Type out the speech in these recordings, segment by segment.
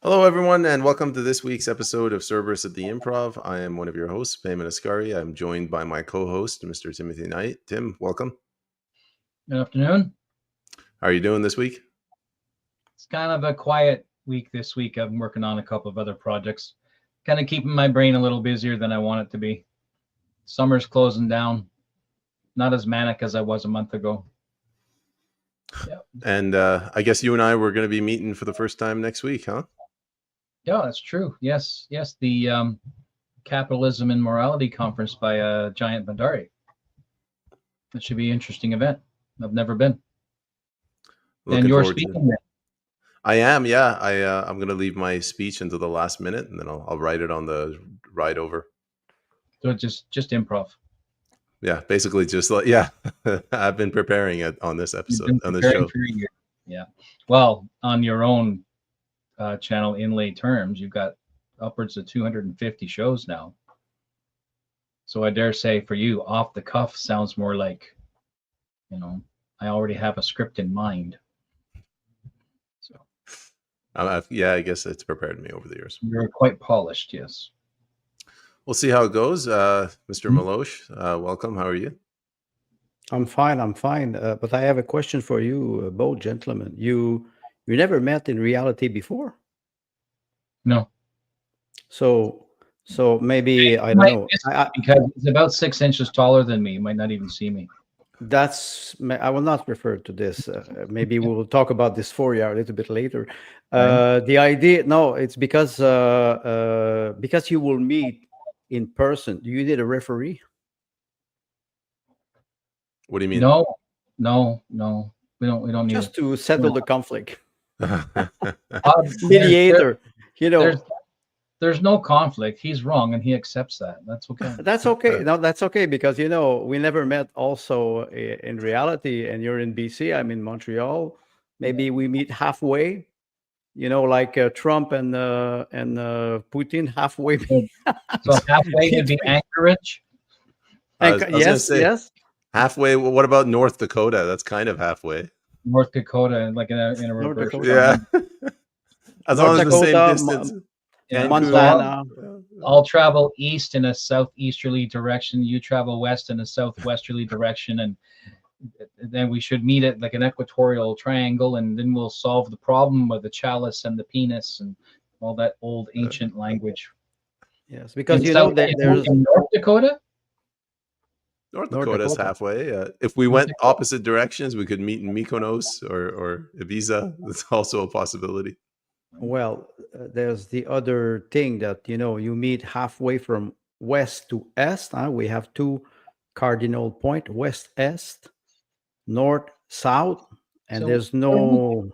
Hello, everyone, and welcome to this week's episode of Cerberus at the Improv. I am one of your hosts, Payman Ascari. I'm joined by my co-host, Mr. Timothy Knight. Tim, welcome. Good afternoon. How are you doing this week? It's kind of a quiet week this week. I'm working on a couple of other projects, kind of keeping my brain a little busier than I want it to be. Summer's closing down. Not as manic as I was a month ago. Yeah. And I guess you and I were going to be meeting for the first time next week, huh? Yeah, that's true. Yes. The Capitalism and Morality Conference by Giant Bandari. That should be an interesting event. I've never been. Looking and you're forward speaking there. I am, yeah. I'm going to leave my speech until the last minute, and then I'll write it on the ride over. So just improv. Yeah, basically just like, yeah. I've been preparing it on this episode, on this show. Yeah. Well, on your own channel, Inlay Terms, you've got upwards of 250 shows now. So I dare say for you, off the cuff sounds more like, I already have a script in mind. So yeah, I guess it's prepared me over the years. You're quite polished, yes. We'll see how it goes. Mr. Malosh, welcome. How are you? I'm fine. But I have a question for you, both gentlemen. You never met in reality before? No. So maybe, I don't know. Because he's about 6 inches taller than me. You might not even see me. I will not refer to this. Maybe we will talk about dysphoria a little bit later. The idea, no, it's because you will meet in person. Do you need a referee? What do you mean? No. We don't need just to settle the conflict. Mediator. There's no conflict. He's wrong, and he accepts that. That's okay. That's okay. No, that's okay, because we never met also in reality, and you're in BC. I'm in Montreal. Maybe we meet halfway. Like Trump and Putin halfway. So halfway would be Anchorage. Yes. Halfway. What about North Dakota? That's kind of halfway. North Dakota, like in a reverse. Yeah. As long as the same distance. Montana. I'll travel east in a southeasterly direction. You travel west in a southwesterly direction, and then we should meet at like an equatorial triangle, and then we'll solve the problem with the chalice and the penis and all that old ancient language. Yes, because there's in North Dakota. North Dakota's halfway. If we went opposite directions, we could meet in Mykonos or Ibiza. That's also a possibility. Well, there's the other thing that, you meet halfway from west to east. We have two cardinal points, west, east, north, south, and so there's no,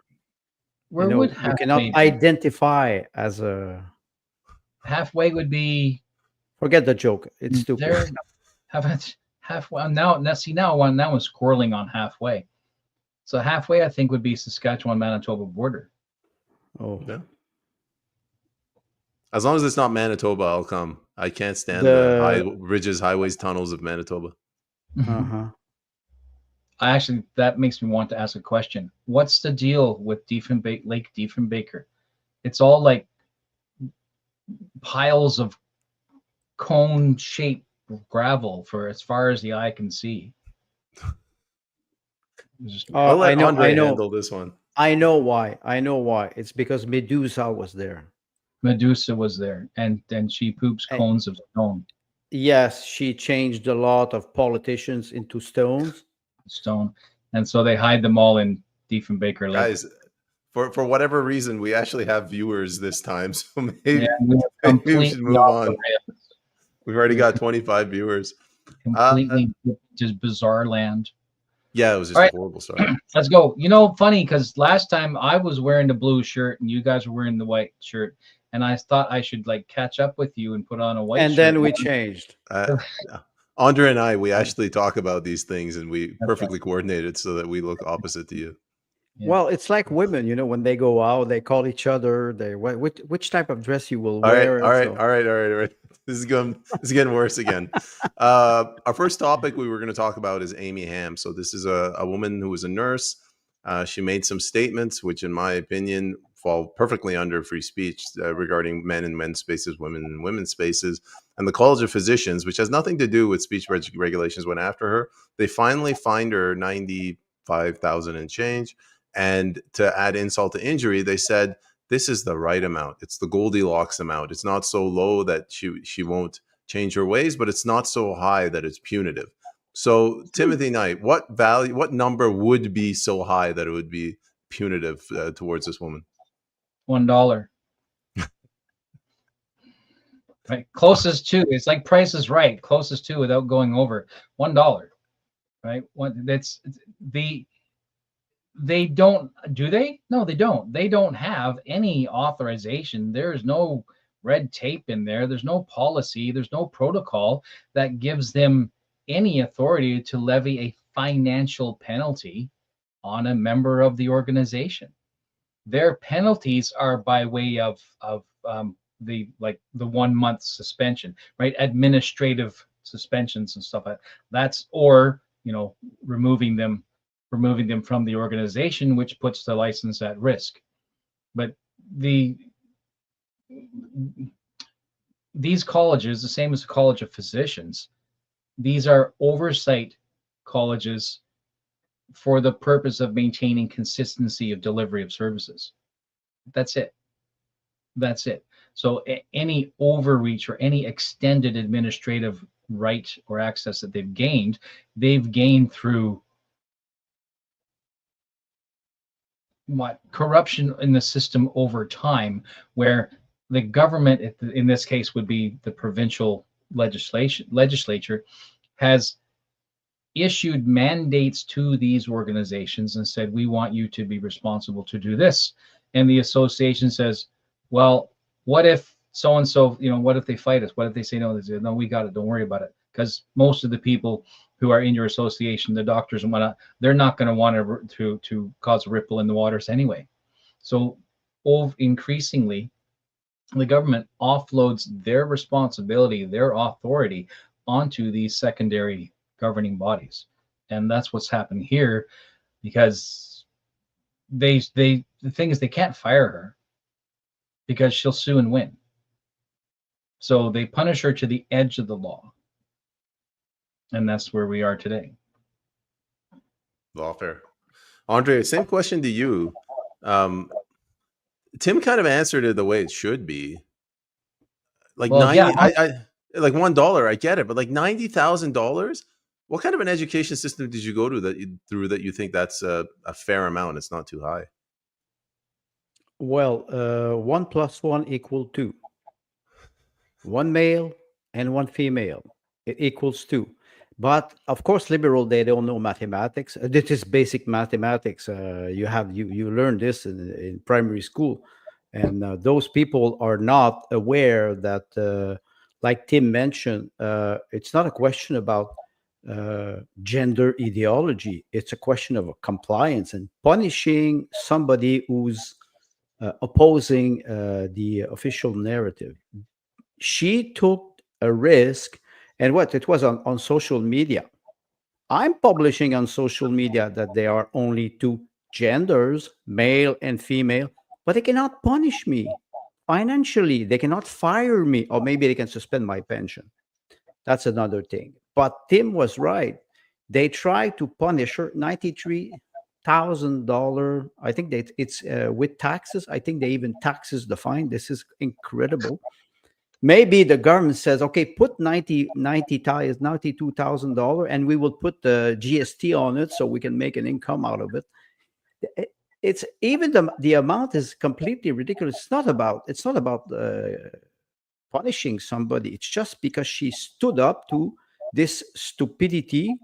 you cannot identify as a... Halfway would be... Forget the joke. It's stupid. Halfway. Now I'm squirreling on halfway. So halfway, I think, would be Saskatchewan-Manitoba border. Oh, yeah. As long as it's not Manitoba, I'll come. I can't stand the high ridges, highways, tunnels of Manitoba. That makes me want to ask a question. What's the deal with Lake Diefenbaker? It's all like piles of cone-shaped gravel for as far as the eye can see. I'll let Andre handle this one. I know why. It's because Medusa was there. Medusa was there, and she poops cones of stone. Yes, she changed a lot of politicians into stones. And so they hide them all in Diefenbaker Lake. Guys, for whatever reason, we actually have viewers this time, so maybe we should move on. We've already got 25 viewers. Completely just bizarre land. Yeah, it was just a horrible start. Let's go. Funny, because last time I was wearing the blue shirt and you guys were wearing the white shirt, and I thought I should catch up with you and put on a white shirt. And then we changed. Andre and I, we actually talk about these things, and we perfectly coordinated so that we look opposite to you. Yeah. Well, it's like women, when they go out, they call each other. Which type of dress you will wear. All right. This is getting worse again. Our first topic we were going to talk about is Amy Hamm. So this is a woman who was a nurse. She made some statements, which in my opinion fall perfectly under free speech regarding men in men's spaces, women in women's spaces. And the College of Physicians, which has nothing to do with speech regulations, went after her. They finally fined her 95,000 and change. And to add insult to injury, they said, this is the right amount. It's the Goldilocks amount. It's not so low that she won't change her ways, but it's not so high that it's punitive. So, Timothy Knight, what number would be so high that it would be punitive towards this woman? $1. Right, closest to, it's like Price is Right, closest to without going over $1. Right, they don't, do they? No, they don't. They don't have any authorization. There's no red tape in there. There's no policy. There's no protocol that gives them any authority to levy a financial penalty on a member of the organization. Their penalties are by way of the 1 month suspension, right? Administrative suspensions and stuff like that. That's, or, you know, removing them from the organization, which puts the license at risk. But these colleges, the same as the College of Physicians, these are oversight colleges for the purpose of maintaining consistency of delivery of services. That's it. That's it. So any overreach or any extended administrative right or access that they've gained through corruption in the system over time, where the government, in this case would be the provincial legislature, has issued mandates to these organizations and said, we want you to be responsible to do this. And the association says, well, what if so-and-so, you know, what if they fight us? What if they say no? They say, no, we got it. Don't worry about it. Because most of the people who are in your association, the doctors and whatnot, they're not going to want to cause a ripple in the waters anyway. So increasingly, the government offloads their responsibility, their authority onto these secondary governing bodies. And that's what's happened here, because the thing is, they can't fire her because she'll sue and win. So they punish her to the edge of the law. And that's where we are today. Lawfare. Andre, same question to you. Tim kind of answered it the way it should be. Like, well, 90, yeah, like $1, I get it, but like $90,000. What kind of an education system did you go to that you think that's a fair amount? It's not too high. Well, 1 + 1 = 2. 1 male and 1 female, it equals 2. But of course, liberal, they don't know mathematics. This is basic mathematics. You learn this in primary school, and those people are not aware that, like Tim mentioned, it's not a question about gender ideology. It's a question of compliance and punishing somebody who's opposing the official narrative. She took a risk, and it was on social media. I'm publishing on social media that there are only 2 genders, male and female, but they cannot punish me financially. They cannot fire me, or maybe they can suspend my pension. That's another thing. But Tim was right. They tried to punish her, $93,000. I think that it's with taxes. I think they even taxes the fine. This is incredible. Maybe the government says, okay, put $92,000, and we will put the GST on it so we can make an income out of it. It's even the amount is completely ridiculous. It's not about punishing somebody. It's just because she stood up to this stupidity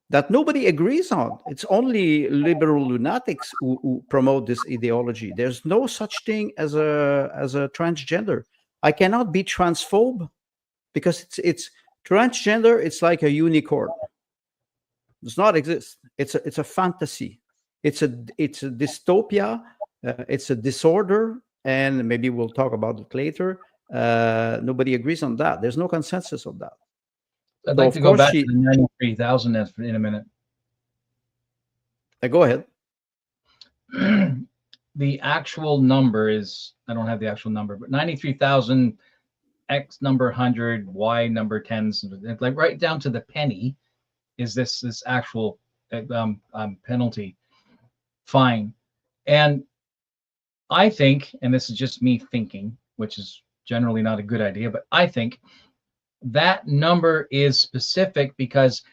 that nobody agrees on. It's only liberal lunatics who promote this ideology. There's no such thing as a transgender. I cannot be transphobe because it's transgender. It's like a unicorn. It does not exist. It's a fantasy. It's a dystopia. It's a disorder, and maybe we'll talk about it later. Nobody agrees on that. There's no consensus on that. I'd like to go back to the 93,000 in a minute. Go ahead. the actual number is, I don't have the actual number, but 93,000 X number 100, Y number 10s, like right down to the penny is this actual penalty fine. And I think, and this is just me thinking, which is generally not a good idea, but I think that number is specific because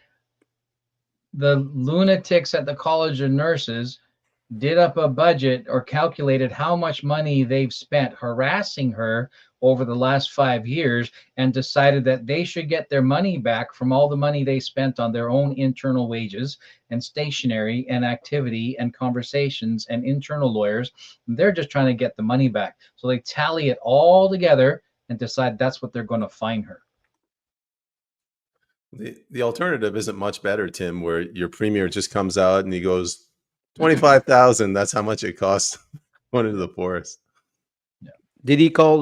the lunatics at the College of Nurses did up a budget or calculated how much money they've spent harassing her over the last 5 years and decided that they should get their money back from all the money they spent on their own internal wages and stationery and activity and conversations and internal lawyers. They're just trying to get the money back. So they tally it all together and decide that's what they're going to fine her. The alternative isn't much better, Tim, where your premier just comes out and he goes, 25,000, that's how much it costs going into the forest. Yeah. Did he call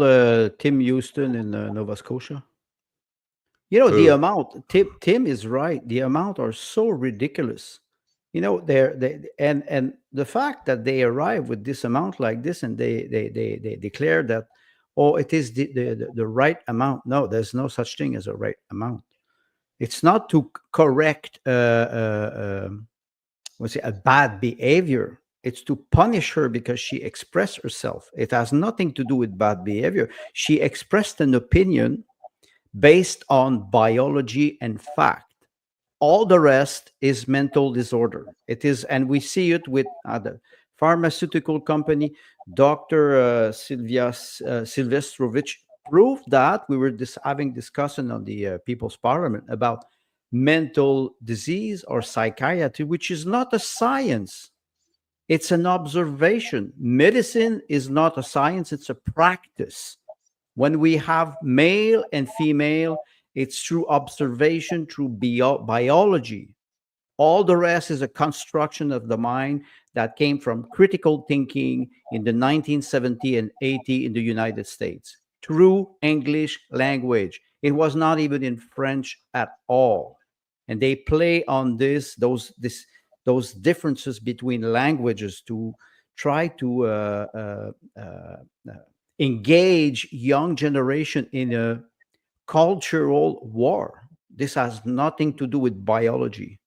Tim Houston in Nova Scotia? You know, the amount, Tim is right. The amount are so ridiculous. You know, and the fact that they arrive with this amount like this and they declare that, oh, it is the right amount. No, there's no such thing as a right amount. It's not to correct a bad behavior. It's to punish her because she expressed herself. It has nothing to do with bad behavior. She expressed an opinion based on biology and fact. All the rest is mental disorder. It is, and we see it with the pharmaceutical company. Dr. Silvestrovich proved that. We were having discussion on the People's Parliament about mental disease or psychiatry, which is not a science. It's an observation. Medicine is not a science, it's a practice. When we have male and female, it's through observation, through biology. All the rest is a construction of the mind that came from critical thinking in the 1970 and 80 in the United States. Through English language. It was not even in French at all. And they play on those differences between languages to try to engage young generation in a cultural war. This has nothing to do with biology.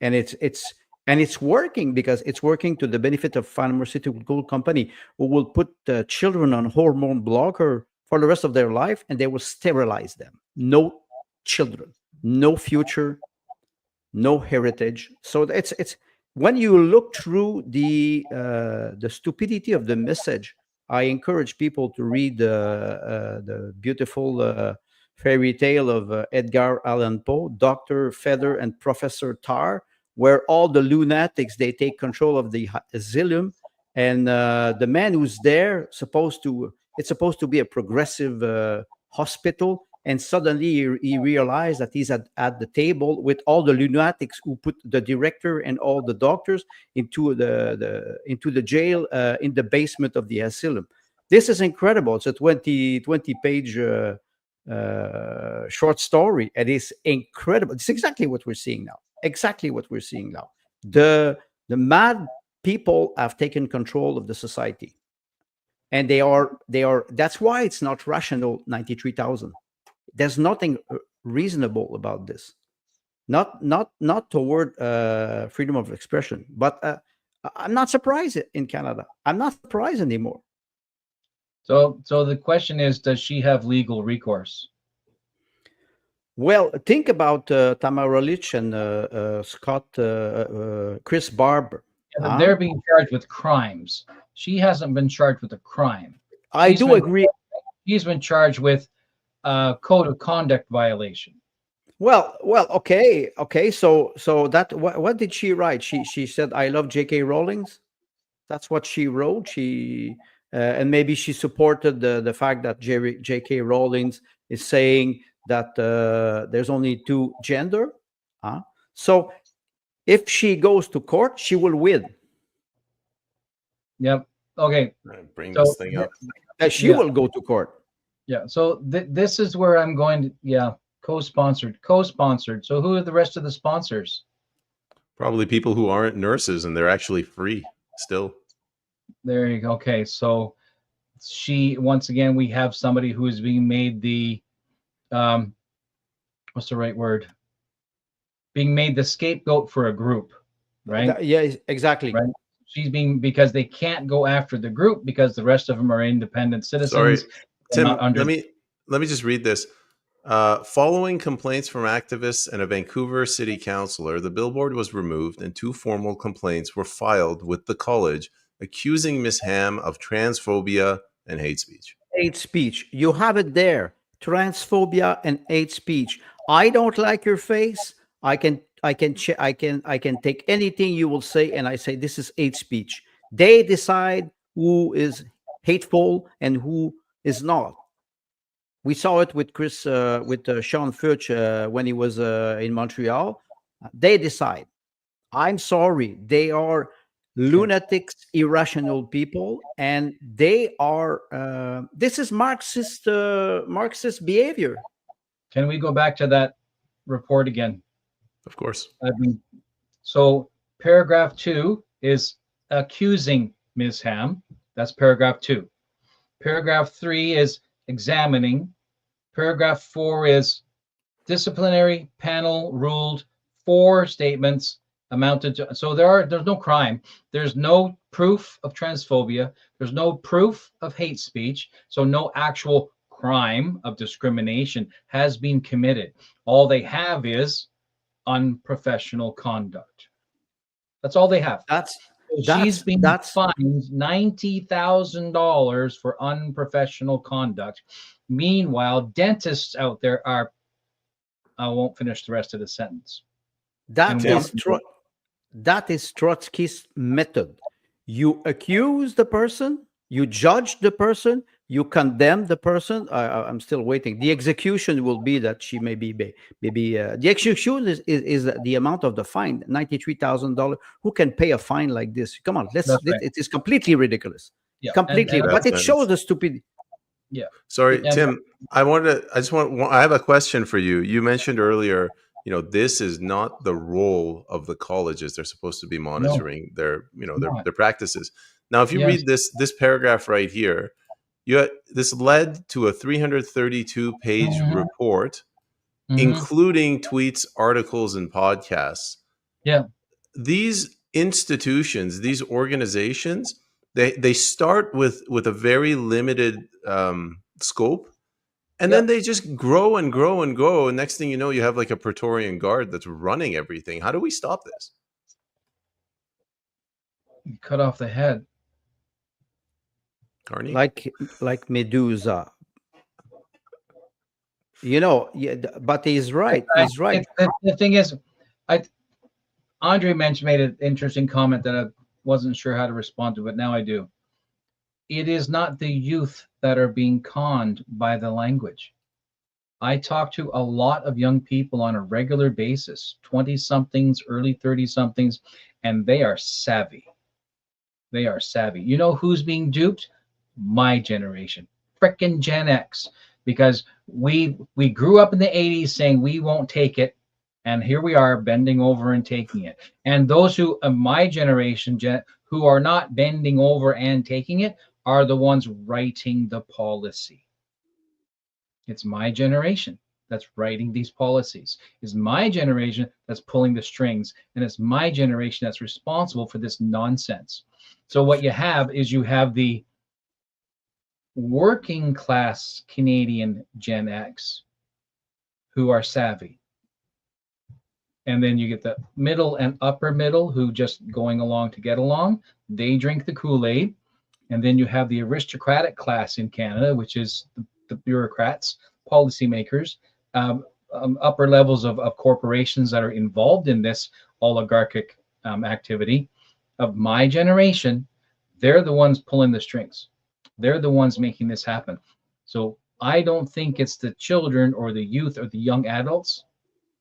And it's working because it's working to the benefit of pharmaceutical company who will put children on hormone blocker for the rest of their life, and they will sterilize them. No children, no future, no heritage. So it's when you look through the stupidity of the message. I encourage people to read the beautiful fairy tale of Edgar Allan Poe, Dr. Feather and Professor Tar, where all the lunatics, they take control of the asylum, and the man who's there it's supposed to be a progressive hospital, and suddenly he realized that he's at the table with all the lunatics who put the director and all the doctors into the jail in the basement of the asylum. This is incredible. It's a 20 page short story. It is incredible. It's exactly what we're seeing now. The mad people have taken control of the society, and they are. That's why it's not rational. 93,000. There's nothing reasonable about this. Not toward freedom of expression. But I'm not surprised in Canada. I'm not surprised anymore. So the question is, does she have legal recourse? Well, think about Tamara Lich and Chris Barber. Yeah, they're being charged with crimes. She hasn't been charged with a crime. I do agree. He's been charged with code of conduct violation. Well, okay. So that what did she write? She said, "I love J.K. Rowling's." That's what she wrote. She and maybe she supported the fact that J.K. Rowling is saying that there's only two gender. So if she goes to court, she will win. Yep. Okay. Bring this thing up. She will go to court. Yeah. So this is where I'm going to. Yeah. Co-sponsored. So who are the rest of the sponsors? Probably people who aren't nurses and they're actually free still. There you go. Okay, so once again, we have somebody who is being made the what's the right word? Being made the scapegoat for a group, right? Yeah, exactly. Right. She's being, because they can't go after the group because the rest of them are independent Sorry, citizens and not Tim. under. Let me just read this. Following complaints from activists and a Vancouver city councillor, the billboard was removed and 2 formal complaints were filed with the college accusing Miss Hamm of transphobia and hate speech. Hate speech. You have it there. Transphobia and hate speech. I don't like your face. I can take anything you will say, and I say this is hate speech. They decide who is hateful and who is not. We saw it with Sean Furch when he was in Montreal. They decide. I'm sorry. They are lunatics, irrational people, and they are. This is Marxist behavior. Can we go back to that report again? Of course. So paragraph 2 is accusing Ms. Hamm. That's paragraph 2. Paragraph 3 is examining. Paragraph 4 is disciplinary panel ruled 4 statements amounted to. So there's no crime. There's no proof of transphobia. There's no proof of hate speech. So no actual crime of discrimination has been committed. All they have is unprofessional conduct. That's all they have. She's been fined $90,000 for unprofessional conduct. Meanwhile, dentists out there are. I won't finish the rest of the sentence. That is Trotsky's method. You accuse the person, you judge the person, you condemn the person. I'm still waiting. The execution will be that she may be the execution is the amount of the fine, $93,000. Who can pay a fine like this? Come on, it is completely ridiculous. Yeah, completely. But it shows the stupidity. Yeah. Sorry, Tim. I have a question for you. You mentioned earlier, this is not the role of the colleges. They're supposed to be monitoring their practices. Now, if you read this paragraph right here, this led to a 332-page report, including tweets, articles, and podcasts. Yeah. These institutions, these organizations, they start with a very limited scope, and then they just grow and grow and grow. And next thing you know, you have like a Praetorian Guard that's running everything. How do we stop this? You cut off the head. Carney? Like Medusa. But he's right. He's right. The thing is, Andre made an interesting comment that I wasn't sure how to respond to, but now I do. It is not the youth that are being conned by the language. I talk to a lot of young people on a regular basis, 20-somethings, early 30-somethings, and they are savvy. They are savvy. You know who's being duped? My generation, frickin' Gen X, because we grew up in the 80s saying we won't take it, and here we are bending over and taking it. And those who of my generation who are not bending over and taking it are the ones writing the policy. It's my generation that's writing these policies. It's my generation that's pulling the strings, and it's my generation that's responsible for this nonsense. So what you have is the working class Canadian Gen X who are savvy. And then you get the middle and upper middle who just going along to get along. They drink the Kool-Aid. And then you have the aristocratic class in Canada, which is the bureaucrats, policymakers, upper levels of corporations that are involved in this oligarchic activity of my generation. They're the ones pulling the strings. They're the ones making this happen. So I don't think it's the children or the youth or the young adults.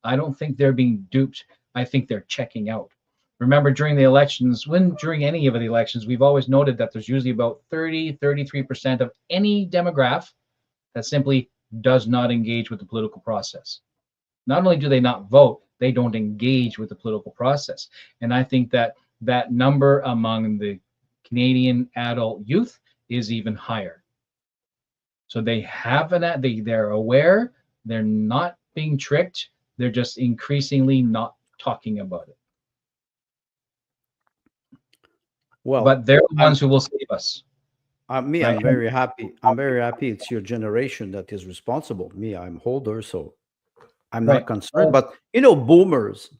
I don't think they're being duped. I think they're checking out. Remember, during the elections, during any of the elections, we've always noted that there's usually about 33% of any demographic that simply does not engage with the political process. Not only do they not vote, they don't engage with the political process. And I think that number among the Canadian adult youth is even higher. So they have they're aware, they're not being tricked, they're just increasingly not talking about it. Well, But they're the ones who will save us. me, Right? I'm very happy. I'm very happy. It's your generation that is responsible. Me, I'm older, so I'm not Right. concerned. But boomers,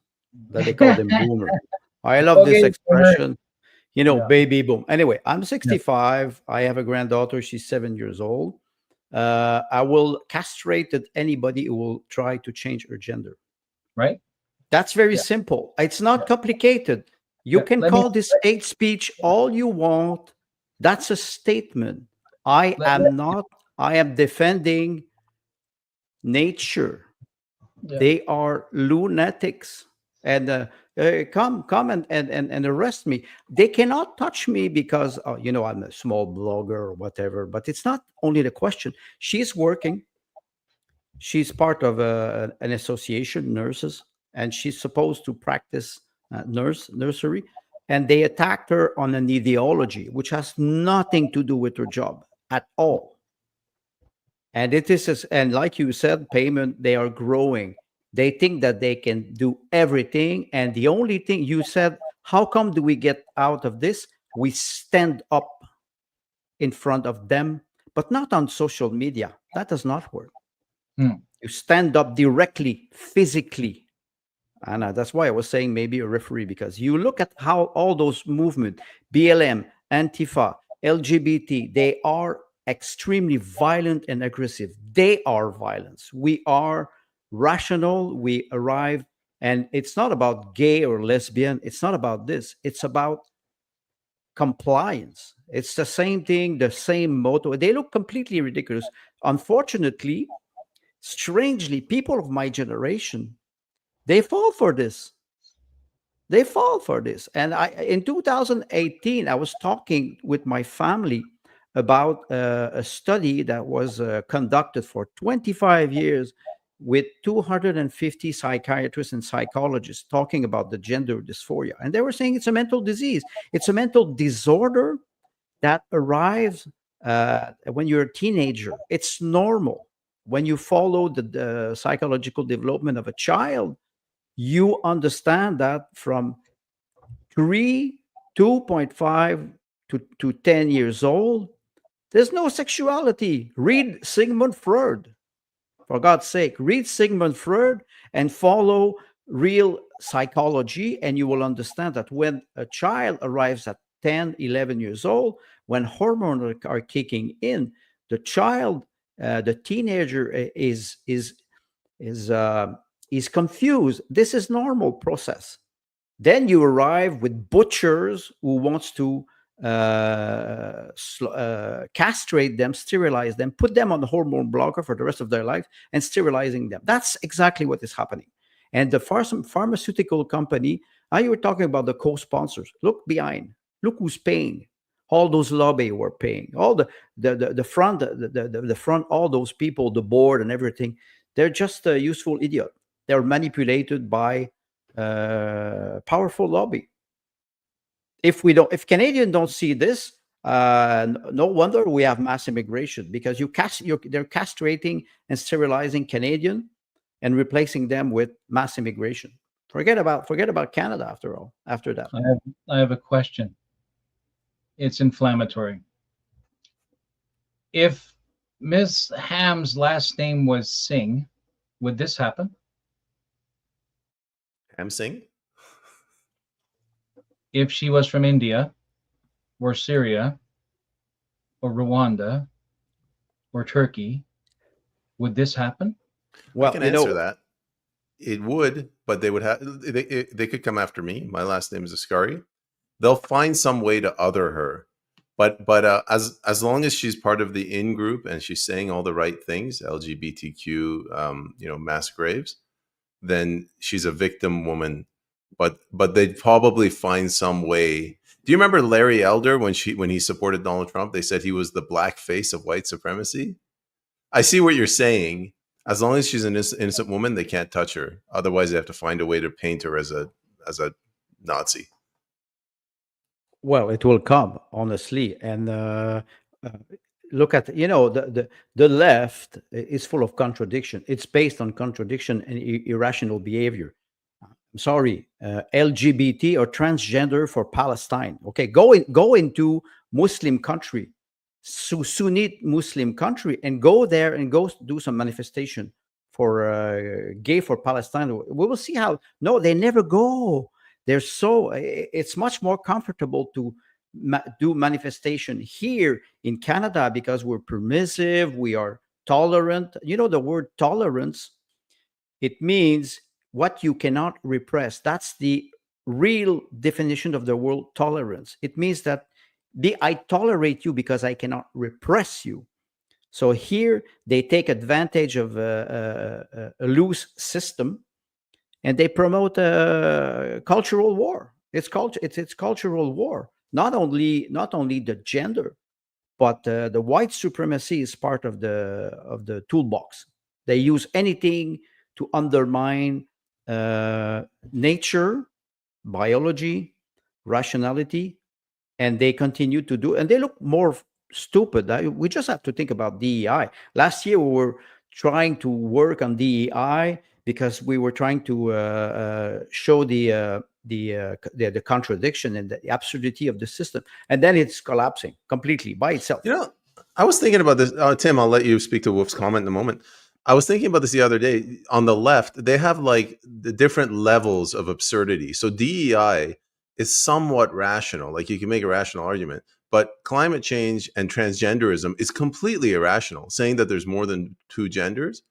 that they call them boomer. I love this Okay, expression. Yeah. Baby boom. Anyway, I'm Yeah. 65. I have a granddaughter. She's 7 years old. I will castrate anybody who will try to change her gender. Right. That's very Yeah. simple. It's not Yeah. complicated. You Yeah, can let me- call this hate speech all you want. That's a statement. I am defending nature. Yeah. They are lunatics. And come and arrest me. They cannot touch me because I'm a small blogger or whatever. But it's not only the question. She's working. She's part of an association, nurses, and she's supposed to practice nursery. And they attacked her on an ideology which has nothing to do with her job at all. And and like you said, payment, they are growing. They think that they can do everything. And the only thing you said, how come do we get out of this? We stand up in front of them, but not on social media. That does not work. You stand up directly, physically. And that's why I was saying maybe a referee, because you look at how all those movements, BLM, Antifa, LGBT, they are extremely violent and aggressive. They are violence. We are rational. We arrive, and it's not about gay or lesbian. It's not about this. It's about compliance. It's the same thing, the same motto. They look completely ridiculous. Unfortunately, strangely, people of my generation, they fall for this. They fall for this. And in 2018, I was talking with my family about a study that was conducted for 25 years with 250 psychiatrists and psychologists talking about the gender dysphoria. And they were saying it's a mental disease. It's a mental disorder that arrives when you're a teenager. It's normal. When you follow the psychological development of a child, you understand that from 2.5 to 10 years old, there's no sexuality. Read Sigmund Freud. For God's sake, read Sigmund Freud and follow real psychology, and you will understand that when a child arrives at 10, 11 years old, when hormones are kicking in, the child, the teenager is confused. This is normal process. Then you arrive with butchers who wants to castrate them, sterilize them, put them on the hormone blocker for the rest of their life, and sterilizing them. That's exactly what is happening. And the pharmaceutical company, you were talking about the co-sponsors. Look behind. Look who's paying. All those lobby were paying. All the front, all those people, the board and everything. They're just a useful idiot. They're manipulated by powerful lobby. If Canadians don't see this, no wonder we have mass immigration, because they're castrating and sterilizing Canadian and replacing them with mass immigration. Forget about Canada after all. After that, I have a question. It's inflammatory. If Miss Hamm's last name was Singh, would this happen? Hamm Singh? If she was from India or Syria or Rwanda or Turkey, would this happen? Well, I can answer that. It would, but they would have they could come after me. My last name is Ascari. They'll find some way to other her. But as long as she's part of the in group and she's saying all the right things, LGBTQ, mass graves, then she's a victim woman. But they'd probably find some way. Do you remember Larry Elder when he supported Donald Trump? They said he was the black face of white supremacy. I see what you're saying. As long as she's an innocent woman, they can't touch her. Otherwise, they have to find a way to paint her as a Nazi. Well, it will come, honestly. And uh, look at, the left is full of contradiction. It's based on contradiction and irrational behavior. I'm sorry, LGBT or transgender for Palestine. Okay, go into Muslim country, Sunni Muslim country, and go there and go do some manifestation for gay for Palestine. We will see how. No, they never go. They're so. It's much more comfortable to do manifestation here in Canada because we're permissive. We are tolerant. You know the word tolerance, it means what you cannot repress. That's the real definition of the word tolerance. It means that I tolerate you because I cannot repress you. So here they take advantage of a loose system, and they promote a cultural war. It's cultural war. Not only the gender, but the white supremacy is part of the toolbox. They use anything to undermine uh, nature, biology, rationality, and they continue to do. And they look more stupid. We just have to think about DEI. Last year we were trying to work on DEI because we were trying to show the contradiction and the absurdity of the system, and then it's collapsing completely by itself. You know, I was thinking about this. Tim, I'll let you speak to Wolf's comment in a moment. I was thinking about this the other day. On the left, they have like the different levels of absurdity. So DEI is somewhat rational. Like you can make a rational argument, but climate change and transgenderism is completely irrational. Saying that there's more than two genders,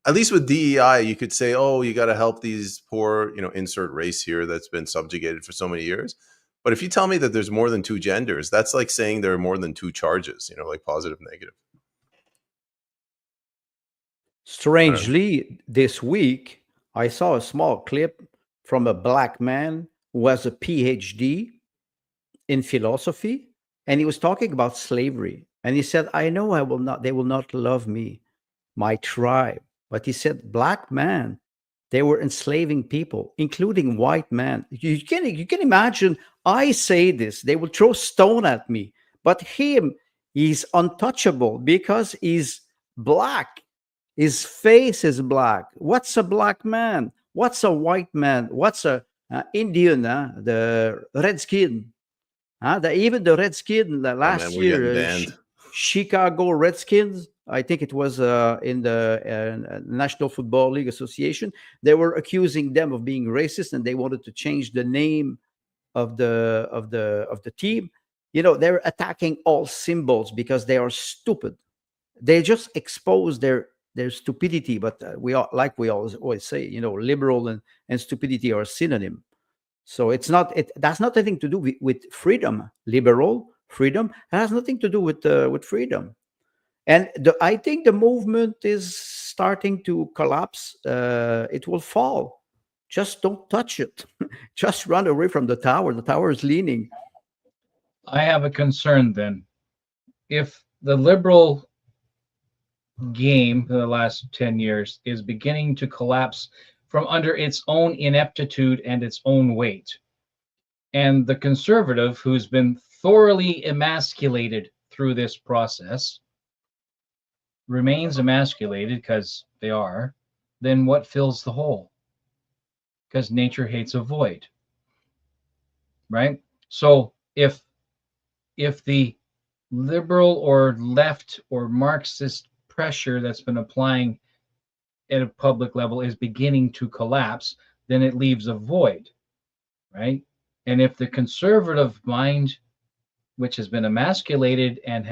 at least with DEI, you could say, oh, you got to help these poor, insert race here that's been subjugated for so many years. But if you tell me that there's more than two genders, that's like saying there are more than two charges, like positive, negative. I don't know. Strangely, this week I saw a small clip from a black man who has a PhD in philosophy, and he was talking about slavery. And he said, I know they will not love me, my tribe. But he said, black man, they were enslaving people, including white man. You can imagine, I say this, they will throw stone at me. But him, he's untouchable because he's black. His face is black. What's a black man? What's a white man? What's a Indian? The redskin? Even the Redskin Oh man, last we're getting year, banned. Chicago Redskins, I think it was in the National Football League Association, they were accusing them of being racist, and they wanted to change the name of the team. They're attacking all symbols because they are stupid. They just expose their stupidity. But we always say, liberal and stupidity are synonym. So it that's nothing to do with freedom. Liberal freedom has nothing to do with freedom. And I think the movement is starting to collapse. It will fall. Just don't touch it. Just run away from the tower. The tower is leaning. I have a concern then. If the liberal game in the last 10 years is beginning to collapse from under its own ineptitude and its own weight, and the conservative, who's been thoroughly emasculated through this process, remains emasculated because they are, then what fills the hole? Because nature hates a void, right? So if the liberal or left or Marxist pressure that's been applying at a public level is beginning to collapse, then it leaves a void, right? And if the conservative mind, which has been emasculated and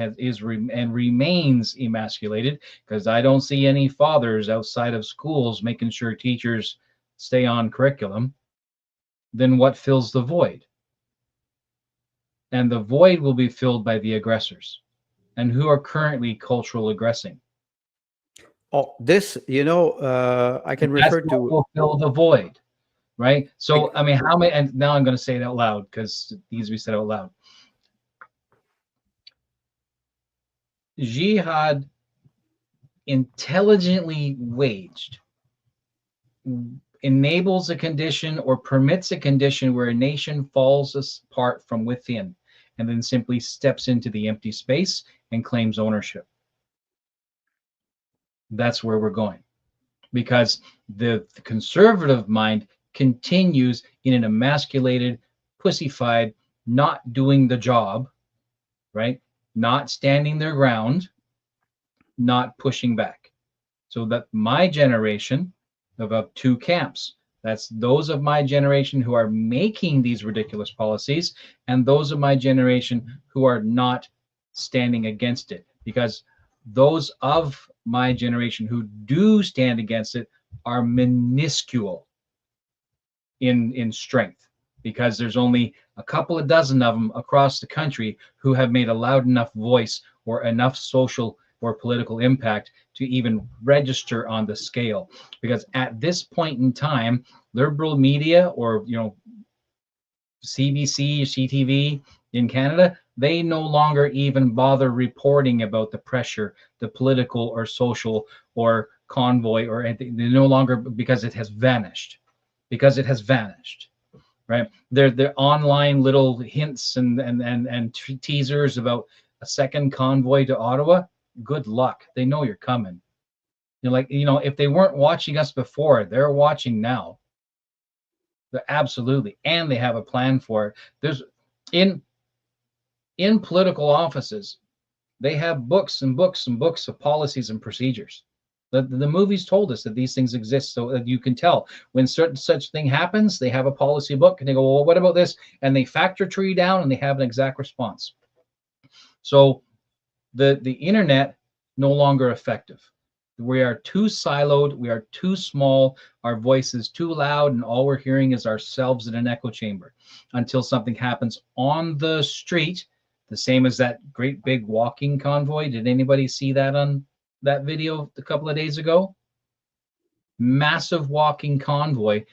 remains emasculated, because I don't see any fathers outside of schools making sure teachers stay on curriculum, then what fills the void? And the void will be filled by the aggressors. And who are currently cultural aggressing? Oh, this, I can That's refer what to. will fill the void, right? So, I mean, how many, and now I'm going to say it out loud because it needs to be said out loud. Jihad intelligently waged enables a condition or permits a condition where a nation falls apart from within and then simply steps into the empty space and claims ownership. That's where we're going, because the conservative mind continues in an emasculated, pussified, not doing the job, right? Not standing their ground, not pushing back. So that my generation of two camps. That's those of my generation who are making these ridiculous policies, and those of my generation who are not standing against it. Because those of my generation who do stand against it are minuscule in strength, because there's only a couple of dozen of them across the country who have made a loud enough voice or enough social or political impact to even register on the scale. Because at this point in time, liberal media, or CBC, CTV in Canada, they no longer even bother reporting about the pressure, the political or social or convoy or anything. They no longer, because it has vanished. Because it has vanished, right? They're online little hints and teasers about a second convoy to Ottawa. Good luck. They know you're coming. If they weren't watching us before, they're watching now. They're absolutely, and they have a plan for it. There's in political offices, they have books and books and books of policies and procedures. The movies told us that these things exist, so that you can tell when certain such thing happens. They have a policy book, and they go, well, what about this? And they factor tree down, and they have an exact response. So the internet no longer effective. We are too siloed. We are too small. Our voice is too loud, and all we're hearing is ourselves in an echo chamber until something happens on the street. The same as that great big walking convoy. Did anybody see that on that video a couple of days ago? Massive walking convoy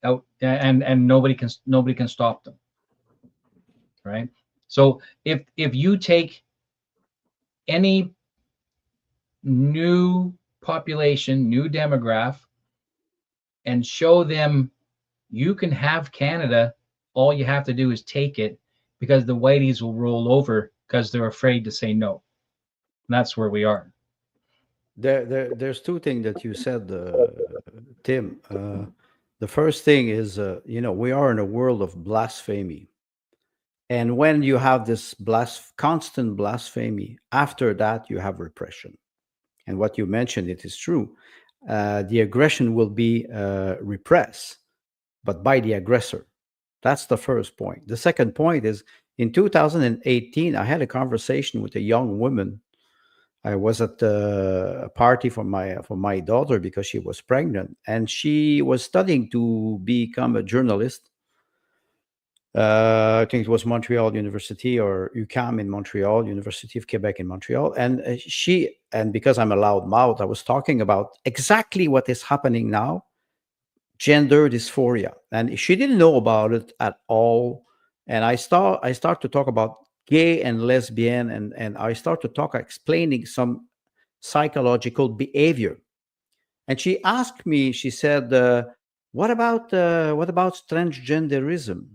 out, and nobody can stop them, right? So if you take any new population, new demographic, and show them you can have Canada, all you have to do is take it, because the whiteys will roll over because they're afraid to say no. And that's where we are. There's two things that you said, Tim. The first thing is, we are in a world of blasphemy. And when you have this constant blasphemy, after that, you have repression. And what you mentioned, it is true. The aggression will be repressed, but by the aggressor. That's the first point. The second point is, in 2018, I had a conversation with a young woman. I was at a party for my daughter because she was pregnant, and she was studying to become a journalist. I think it was Montreal University or UQAM in Montreal, University of Quebec in Montreal. And because I'm a loud mouth, I was talking about exactly what is happening now, gender dysphoria. And she didn't know about it at all. And I start to talk about gay and lesbian, and I start to talk explaining some psychological behavior. And she asked me, she said, what about transgenderism?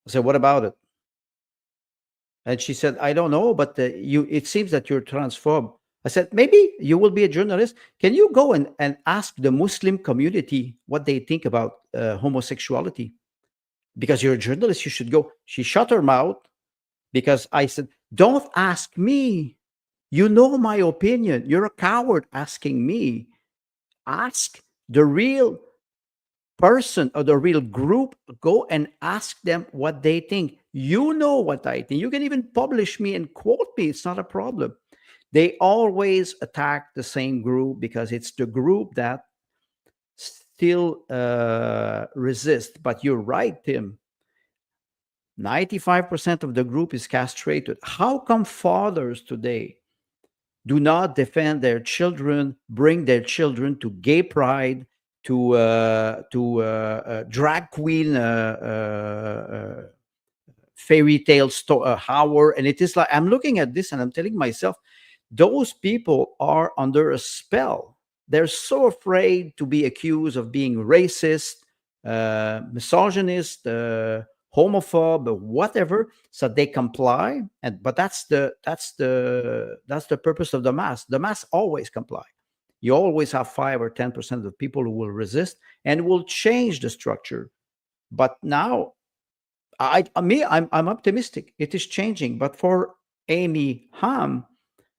I said, what about it? And she said, I don't know, but it seems that you're transphobe. I said, maybe you will be a journalist. Can you go and ask the Muslim community what they think about homosexuality? Because you're a journalist, you should go. She shut her mouth because I said, don't ask me. You know my opinion. You're a coward asking me. Ask the real person or the real group. Go and ask them what they think. You know what I think. You can even publish me and quote me. It's not a problem. They always attack the same group because it's the group that still resists. But you're right, Tim. 95% of the group is castrated. How come fathers today do not defend their children, bring their children to gay pride, to drag queen fairy tale hour? And it is like, I'm looking at this and I'm telling myself, those people are under a spell. they're so afraid to be accused of being racist, misogynist, homophobe, whatever, so they comply. And but that's the purpose of the mass. The mass always comply. You always have 5 or 10% of the people who will resist and will change the structure. But now, I'm optimistic. It is changing. But for Amy Hamm,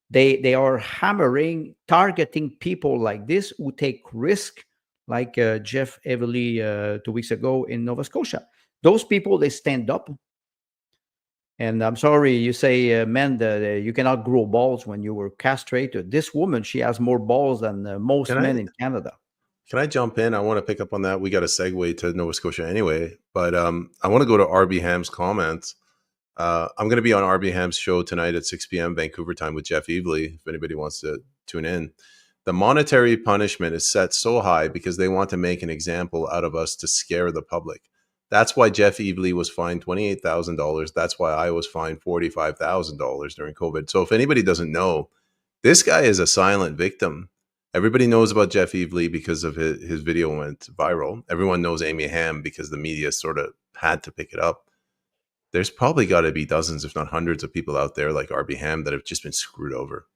they are hammering, targeting people like this who take risk, like Jeff Everly 2 weeks ago in Nova Scotia. Those people, they stand up. And I'm sorry, you say, men, you cannot grow balls when you were castrated. This woman, she has more balls than most Can men I in Canada. can I jump in? I want to pick up on that. We got a segue to Nova Scotia anyway, but I want to go to RB Ham's comments. I'm going to be on RB Ham's show tonight at 6 p.m. Vancouver time with Jeff Evely, if anybody wants to tune in. The monetary punishment is set so high because they want to make an example out of us to scare the public. That's why Jeff Evely was fined $28,000. That's why I was fined $45,000 during COVID. So if anybody doesn't know, this guy is a silent victim. Everybody knows about Jeff Evely because of his video went viral. Everyone knows Amy Hamm because the media sort of had to pick it up. There's probably got to be dozens, if not hundreds, of people out there like RB Hamm that have just been screwed over.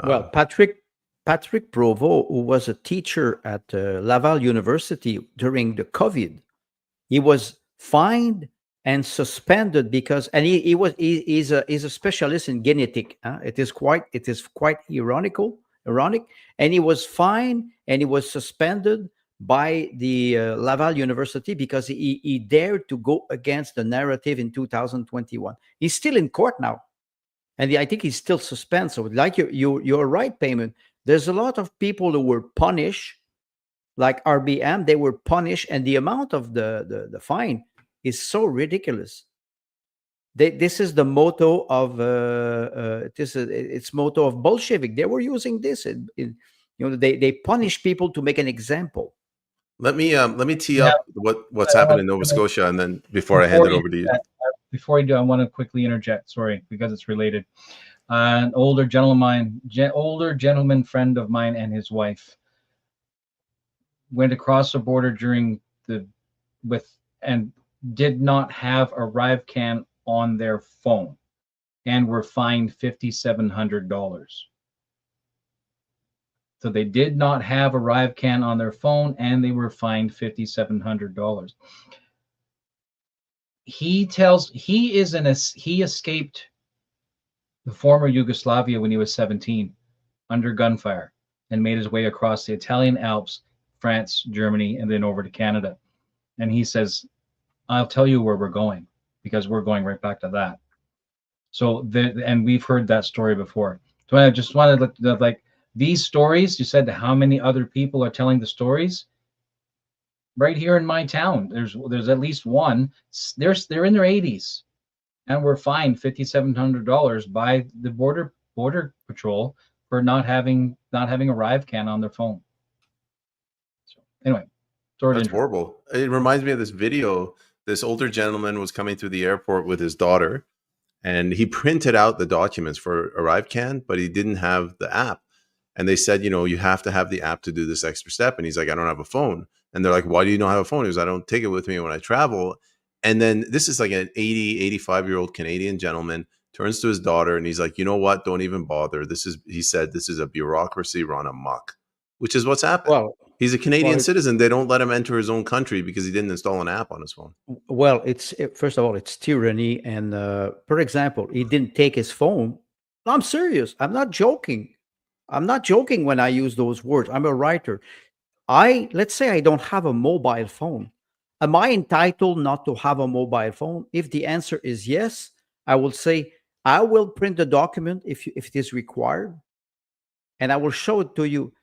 Well, Patrick Provo, who was a teacher at Laval University during the COVID, he was fined and suspended because, and he's a specialist in genetic. It is quite ironic, and he was fined and he was suspended by the Laval University because he dared to go against the narrative in 2021. He's still in court now, and I think he's still suspended. So, like you're right, Payment. There's a lot of people who were punished, like RBM. They were punished, and the amount of the fine is so ridiculous. This is the motto of it's motto of Bolshevik. They were using this. They punish people to make an example. Let me tee up what's happened in Nova Scotia, and then before I hand it over to you. Before you do, I want to quickly interject. Sorry, because it's related. An older gentleman friend of mine and his wife went across the border and did not have a RiveCan on their phone, and were fined $5,700. So they did not have a RiveCan on their phone, and they were fined $5,700. He escaped the former Yugoslavia when he was 17 under gunfire and made his way across the Italian Alps, France, Germany, and then over to Canada. And he says, I'll tell you where we're going, because we're going right back to that. So, and we've heard that story before. So I just wanted to, like, these stories, you said how many other people are telling the stories? Right here in my town, there's at least one. They're in their 80s, and were fined $5,700 by the border patrol for not having a RiveCan on their phone. So anyway, that's horrible. It reminds me of this video. This older gentleman was coming through the airport with his daughter, and he printed out the documents for a RiveCan, but he didn't have the app. And they said, you have to have the app to do this extra step. And he's like, I don't have a phone. And they're like, why do you not have a phone? He goes, I don't take it with me when I travel. And then this is like an 80, 85-year-old Canadian gentleman turns to his daughter and he's like, you know what? Don't even bother. He said, this is a bureaucracy run amok, which is what's happened. Well, he's a Canadian citizen. They don't let him enter his own country because he didn't install an app on his phone. Well, first of all, it's tyranny. And for example, he didn't take his phone. I'm serious. I'm not joking. I'm not joking when I use those words. I'm a writer. Let's say I don't have a mobile phone. Am I entitled not to have a mobile phone? If the answer is yes, I will say, I will print the document if it is required, and I will show it to you.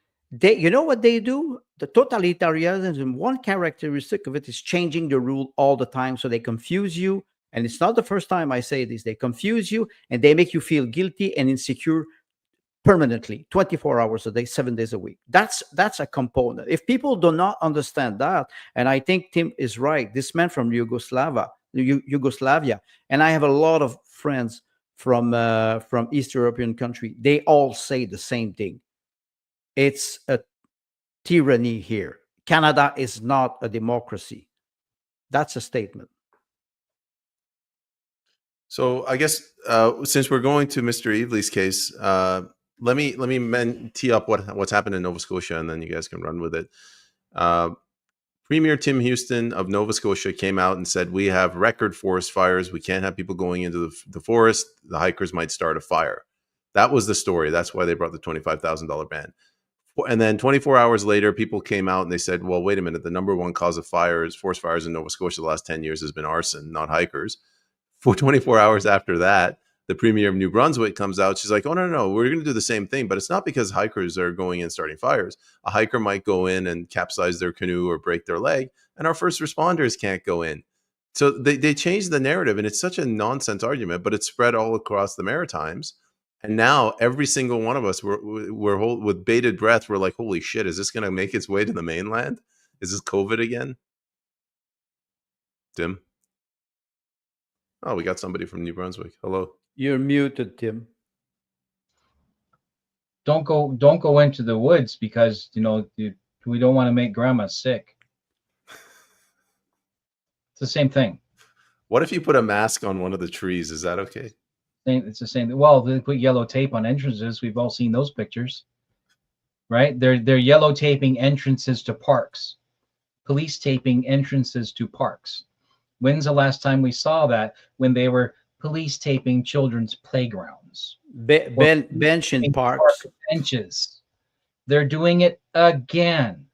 You know what they do? The totalitarianism, one characteristic of it is changing the rule all the time. So they confuse you. And it's not the first time I say this. They confuse you and they make you feel guilty and insecure permanently, 24 hours a day, 7 days a week. That's a component. If people do not understand that, and I think Tim is right, this man from Yugoslavia, and I have a lot of friends from East European country, they all say the same thing. It's tyranny here. Canada is not a democracy. That's a statement. So I guess since we're going to Mr. Evely's case, let me tee up what's happened in Nova Scotia, and then you guys can run with it. Premier Tim Houston of Nova Scotia came out and said, we have record forest fires. We can't have people going into the forest. The hikers might start a fire. That was the story. That's why they brought the $25,000 ban. And then 24 hours later, people came out and they said, well, wait a minute. The number one cause of forest fires in Nova Scotia the last 10 years has been arson, not hikers. For 24 hours after that, the premier of New Brunswick comes out. She's like, oh, no, we're going to do the same thing. But it's not because hikers are going in starting fires. A hiker might go in and capsize their canoe or break their leg, and our first responders can't go in. So they changed the narrative, and it's such a nonsense argument, but it's spread all across the Maritimes. And now every single one of us, we're with bated breath. We're like, holy shit, is this going to make its way to the mainland? Is this COVID again? Tim? Oh, we got somebody from New Brunswick. Hello. You're muted, Tim. Don't go into the woods because we don't want to make grandma sick. It's the same thing. What if you put a mask on one of the trees? Is that okay? It's the same. Well, they put yellow tape on entrances. We've all seen those pictures, right? They're yellow taping entrances to parks, police taping entrances to parks. When's the last time we saw that? When they were police taping children's playgrounds, bench in parks, benches. They're doing it again.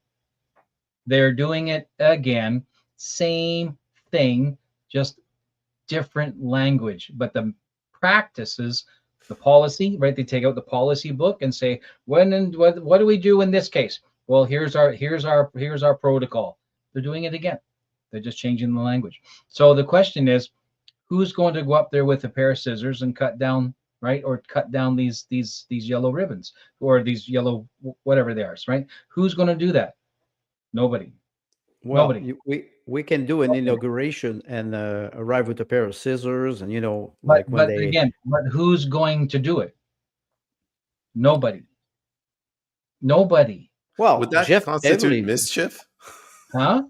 Same thing, just different language. But the practices, the policy, right? They take out the policy book and say, what do we do in this case? Well, here's our protocol. They're doing it again. They're just changing the language. So the question is, who's going to go up there with a pair of scissors and cut down, right? Or cut down these yellow ribbons or these yellow whatever they are, right? Who's going to do that? Nobody. Well, Nobody. we can do an inauguration and arrive with a pair of scissors, and but who's going to do it? Nobody. Well, would that Jeff constitute Evely, mischief? Huh?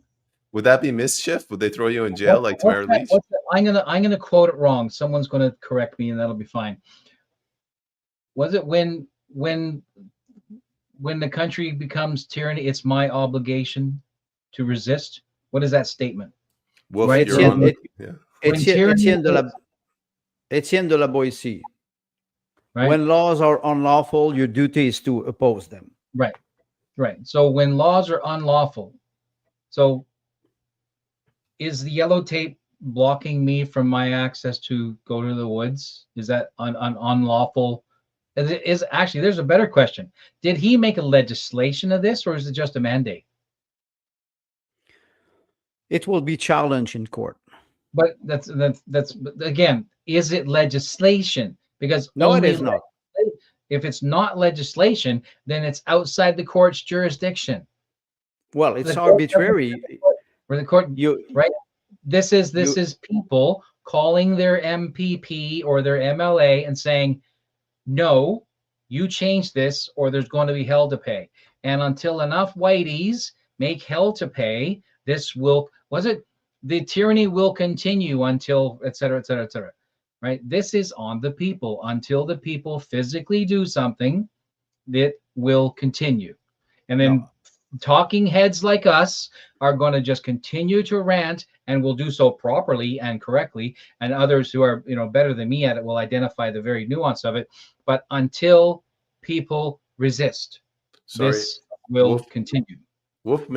Would that be mischief? Would they throw you in jail like Tamara Leach? I'm gonna quote it wrong. Someone's gonna correct me, and that'll be fine. Was it when the country becomes tyranny, it's my obligation to resist? What is that statement? Wolf, right? Etienne de la Boétie. Right? When laws are unlawful, your duty is to oppose them. Right. So when laws are unlawful, so is the yellow tape blocking me from my access to go to the woods? Is that unlawful? Is actually, there's a better question. Did he make a legislation of this, or is it just a mandate? It will be challenged in court. But that's again, is it legislation? Because no, it is not. If it's not legislation, then it's outside the court's jurisdiction. Well, it's arbitrary. Where the court, right? This is people calling their MPP or their MLA and saying, no, you change this or there's going to be hell to pay. And until enough whiteys make hell to pay, the tyranny will continue until et cetera, et cetera, et cetera. Right? This is on the people. Until the people physically do something, it will continue. And then talking heads like us are going to just continue to rant, and will do so properly and correctly. And others who are better than me at it will identify the very nuance of it. But until people resist, this will continue. Wolf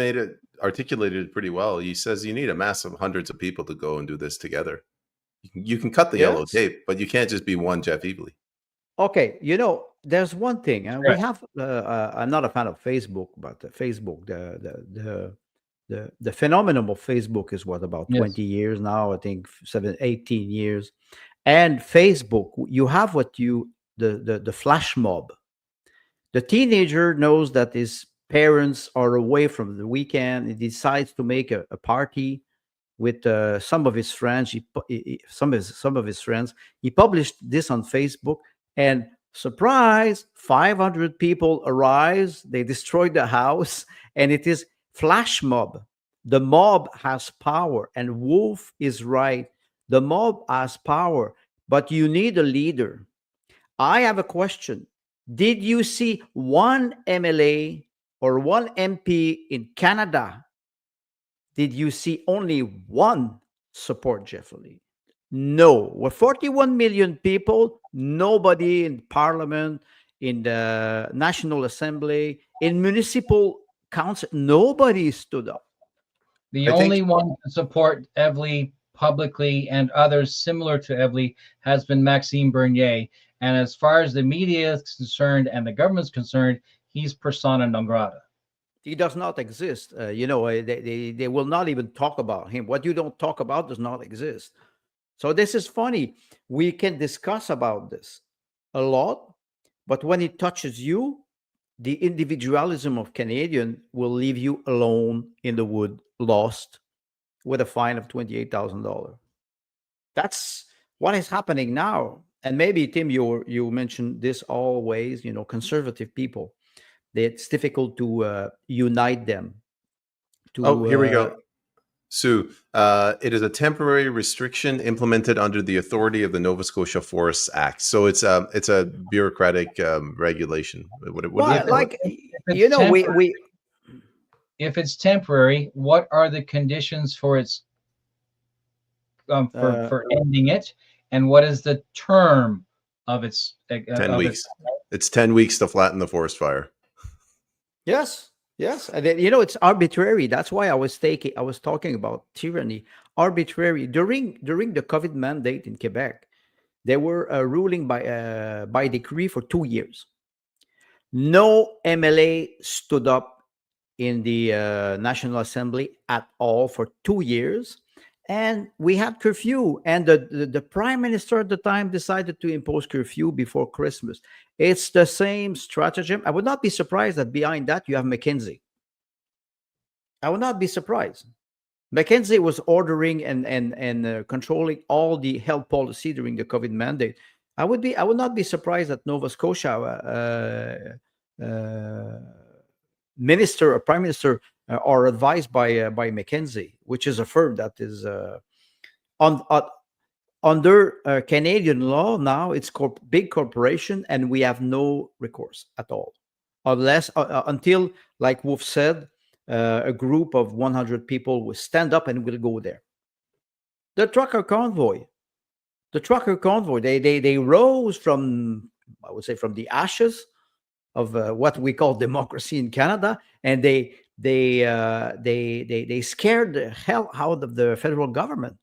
articulated it pretty well. He says you need a mass of hundreds of people to go and do this together. You can cut the yellow tape, but you can't just be one Jeff Evely. Okay, there's one thing. We have. I'm not a fan of Facebook, but Facebook, the phenomenon of Facebook is about 20 years now. I think 18 years. And Facebook, you have the flash mob. The teenager knows that his parents are away from the weekend. He decides to make a party with some of his friends. Some of his friends. He published this on Facebook, and Surprise, 500 people arise, they destroy the house, and it is flash mob. The mob has power, and Wolf is right. The mob has power, but you need a leader. I have a question. Did you see one MLA or one MP in Canada? Did you see only one support Jeff Lee? No. With 41 million people, nobody in parliament, in the National Assembly, in municipal council, nobody stood up. The I think only one to support Evely publicly and others similar to Evely has been Maxime Bernier. And as far as the media is concerned and the government's concerned, he's persona non grata. He does not exist. They will not even talk about him. What you don't talk about does not exist. So this is funny. We can discuss about this a lot, but when it touches you, the individualism of Canadian will leave you alone in the wood, lost, with a fine of $28,000. That's what is happening now. And maybe Tim, you mentioned this always. Conservative people. It's difficult to unite them. here we go. Sue, it is a temporary restriction implemented under the authority of the Nova Scotia Forests Act. So it's a bureaucratic regulation. If it's temporary, what are the conditions for its for ending it, and what is the term of its 10 weeks? It's 10 weeks to flatten the forest fire. Yes. And then, it's arbitrary. That's why I was talking about tyranny. Arbitrary. During the COVID mandate in Quebec, they were ruling by decree for 2 years. No MLA stood up in the National Assembly at all for 2 years. And we had curfew. And the prime minister at the time decided to impose curfew before Christmas. It's the same stratagem. I would not be surprised that behind that you have McKinsey. I would not be surprised. McKinsey was ordering and controlling all the health policy during the COVID mandate. I would not be surprised that Nova Scotia minister or prime minister are advised by McKinsey, which is a firm that is under Canadian law now. It's big corporation, and we have no recourse at all, unless until, like Wolf said, a group of 100 people will stand up and will go there. The trucker convoy, they rose from, I would say, from the ashes of what we call democracy in Canada, and they scared the hell out of the federal government.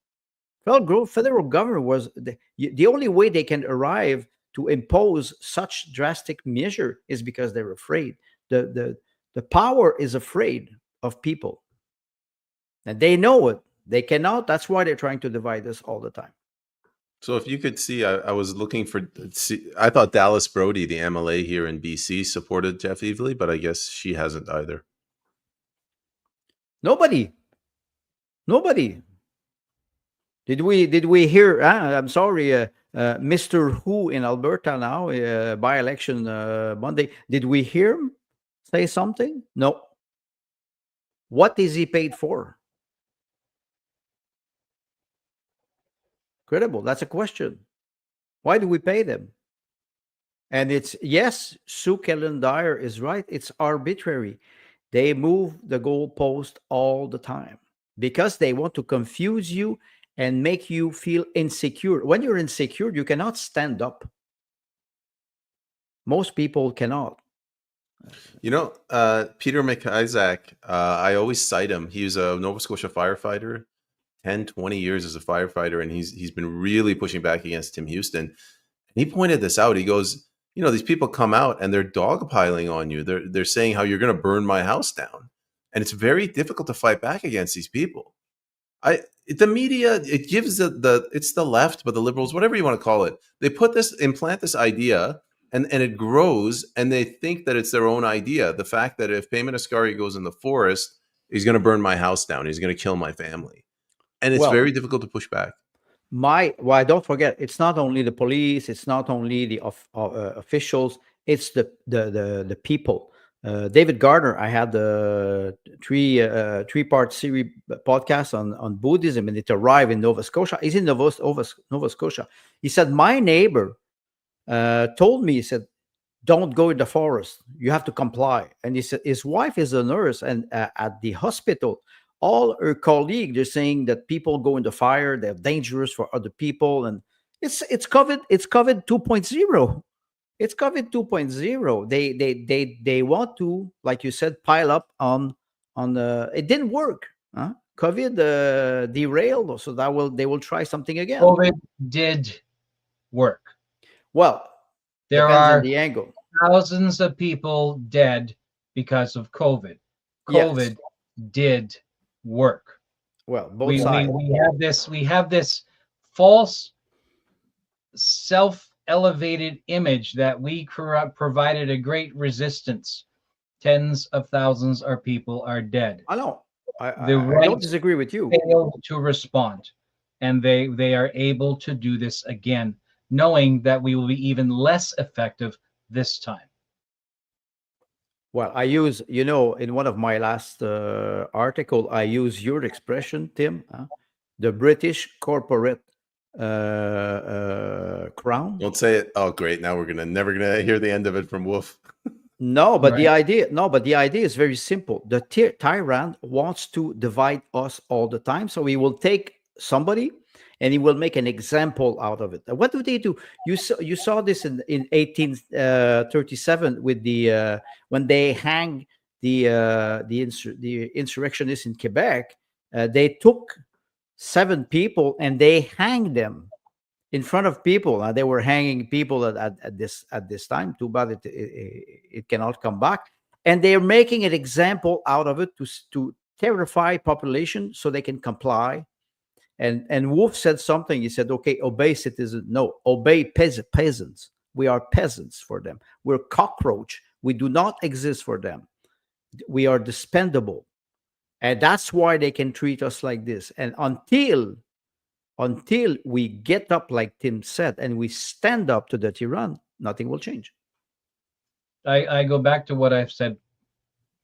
Federal government was the only way they can arrive to impose such drastic measure is because they're afraid. The power is afraid of people, and they know it. They cannot. That's why they're trying to divide us all the time. So if you could see, I was looking for. I thought Dallas Brody, the MLA here in BC, supported Jeff Evely, but I guess she hasn't either. Nobody. Did we hear? I'm sorry, Mr. Who in Alberta now, by-election Monday. Did we hear him say something? No. What is he paid for? Credible. That's a question. Why do we pay them? And it's, yes, Sue Kellen Dyer is right. It's arbitrary. They move the goalpost all the time because they want to confuse you and make you feel insecure. When you're insecure, you cannot stand up. Most people cannot. Peter McIsaac, I always cite him. He was a Nova Scotia firefighter, 10, 20 years as a firefighter, and he's been really pushing back against Tim Houston. He pointed this out. He goes, these people come out and they're dogpiling on you. They're saying how you're going to burn my house down. And it's very difficult to fight back against these people. The media, it gives it's the left, but the liberals, whatever you want to call it, they implant this idea and it grows, and they think that it's their own idea. The fact that if Payman Ascari goes in the forest, he's going to burn my house down. He's going to kill my family. And it's very difficult to push back. Well, don't forget, it's not only the police, it's not only the officials, it's the people. David Gardner, I had the three-part series podcast on Buddhism, and it arrived in Nova Scotia. He's in Nova Scotia. He said, my neighbor told me, he said, don't go in the forest. You have to comply. And he said his wife is a nurse, and at the hospital, all her colleagues, they're saying that people go in the fire, they're dangerous for other people, and it's COVID. It's COVID 2.0. It's COVID 2.0. They want to, like you said, pile up on the. It didn't work. Huh? COVID derailed, so they will try something again. COVID did work. Well, there depends are on the angle. Thousands of people dead because of COVID. COVID Yes. did work. Well, both sides. We have this false self-elevated image that we provided a great resistance. Tens of thousands of people are dead. I know. I right don't disagree with you. Failed to respond, and they are able to do this again, knowing that we will be even less effective this time. Well, I use, in one of my last article, I use your expression, Tim, the British corporate crown. Don't say it. Oh, great! Now we're never gonna hear the end of it from Wolf. No, but the idea is very simple. The tyrant wants to divide us all the time, so he will take somebody and he will make an example out of it. What do they do? You saw this in 1837 with the when they hang the insurrectionists in Quebec. They took 7 people and they hanged them in front of people. They were hanging people at this time. Too bad it cannot come back. And they're making an example out of it to terrify population so they can comply. And Wolf said something. He said, okay, obey citizens. No, obey peasants. We are peasants for them. We're cockroach. We do not exist for them. We are dispendable. And that's why they can treat us like this. And until we get up, like Tim said, and we stand up to the tyrann, nothing will change. I go back to what I've said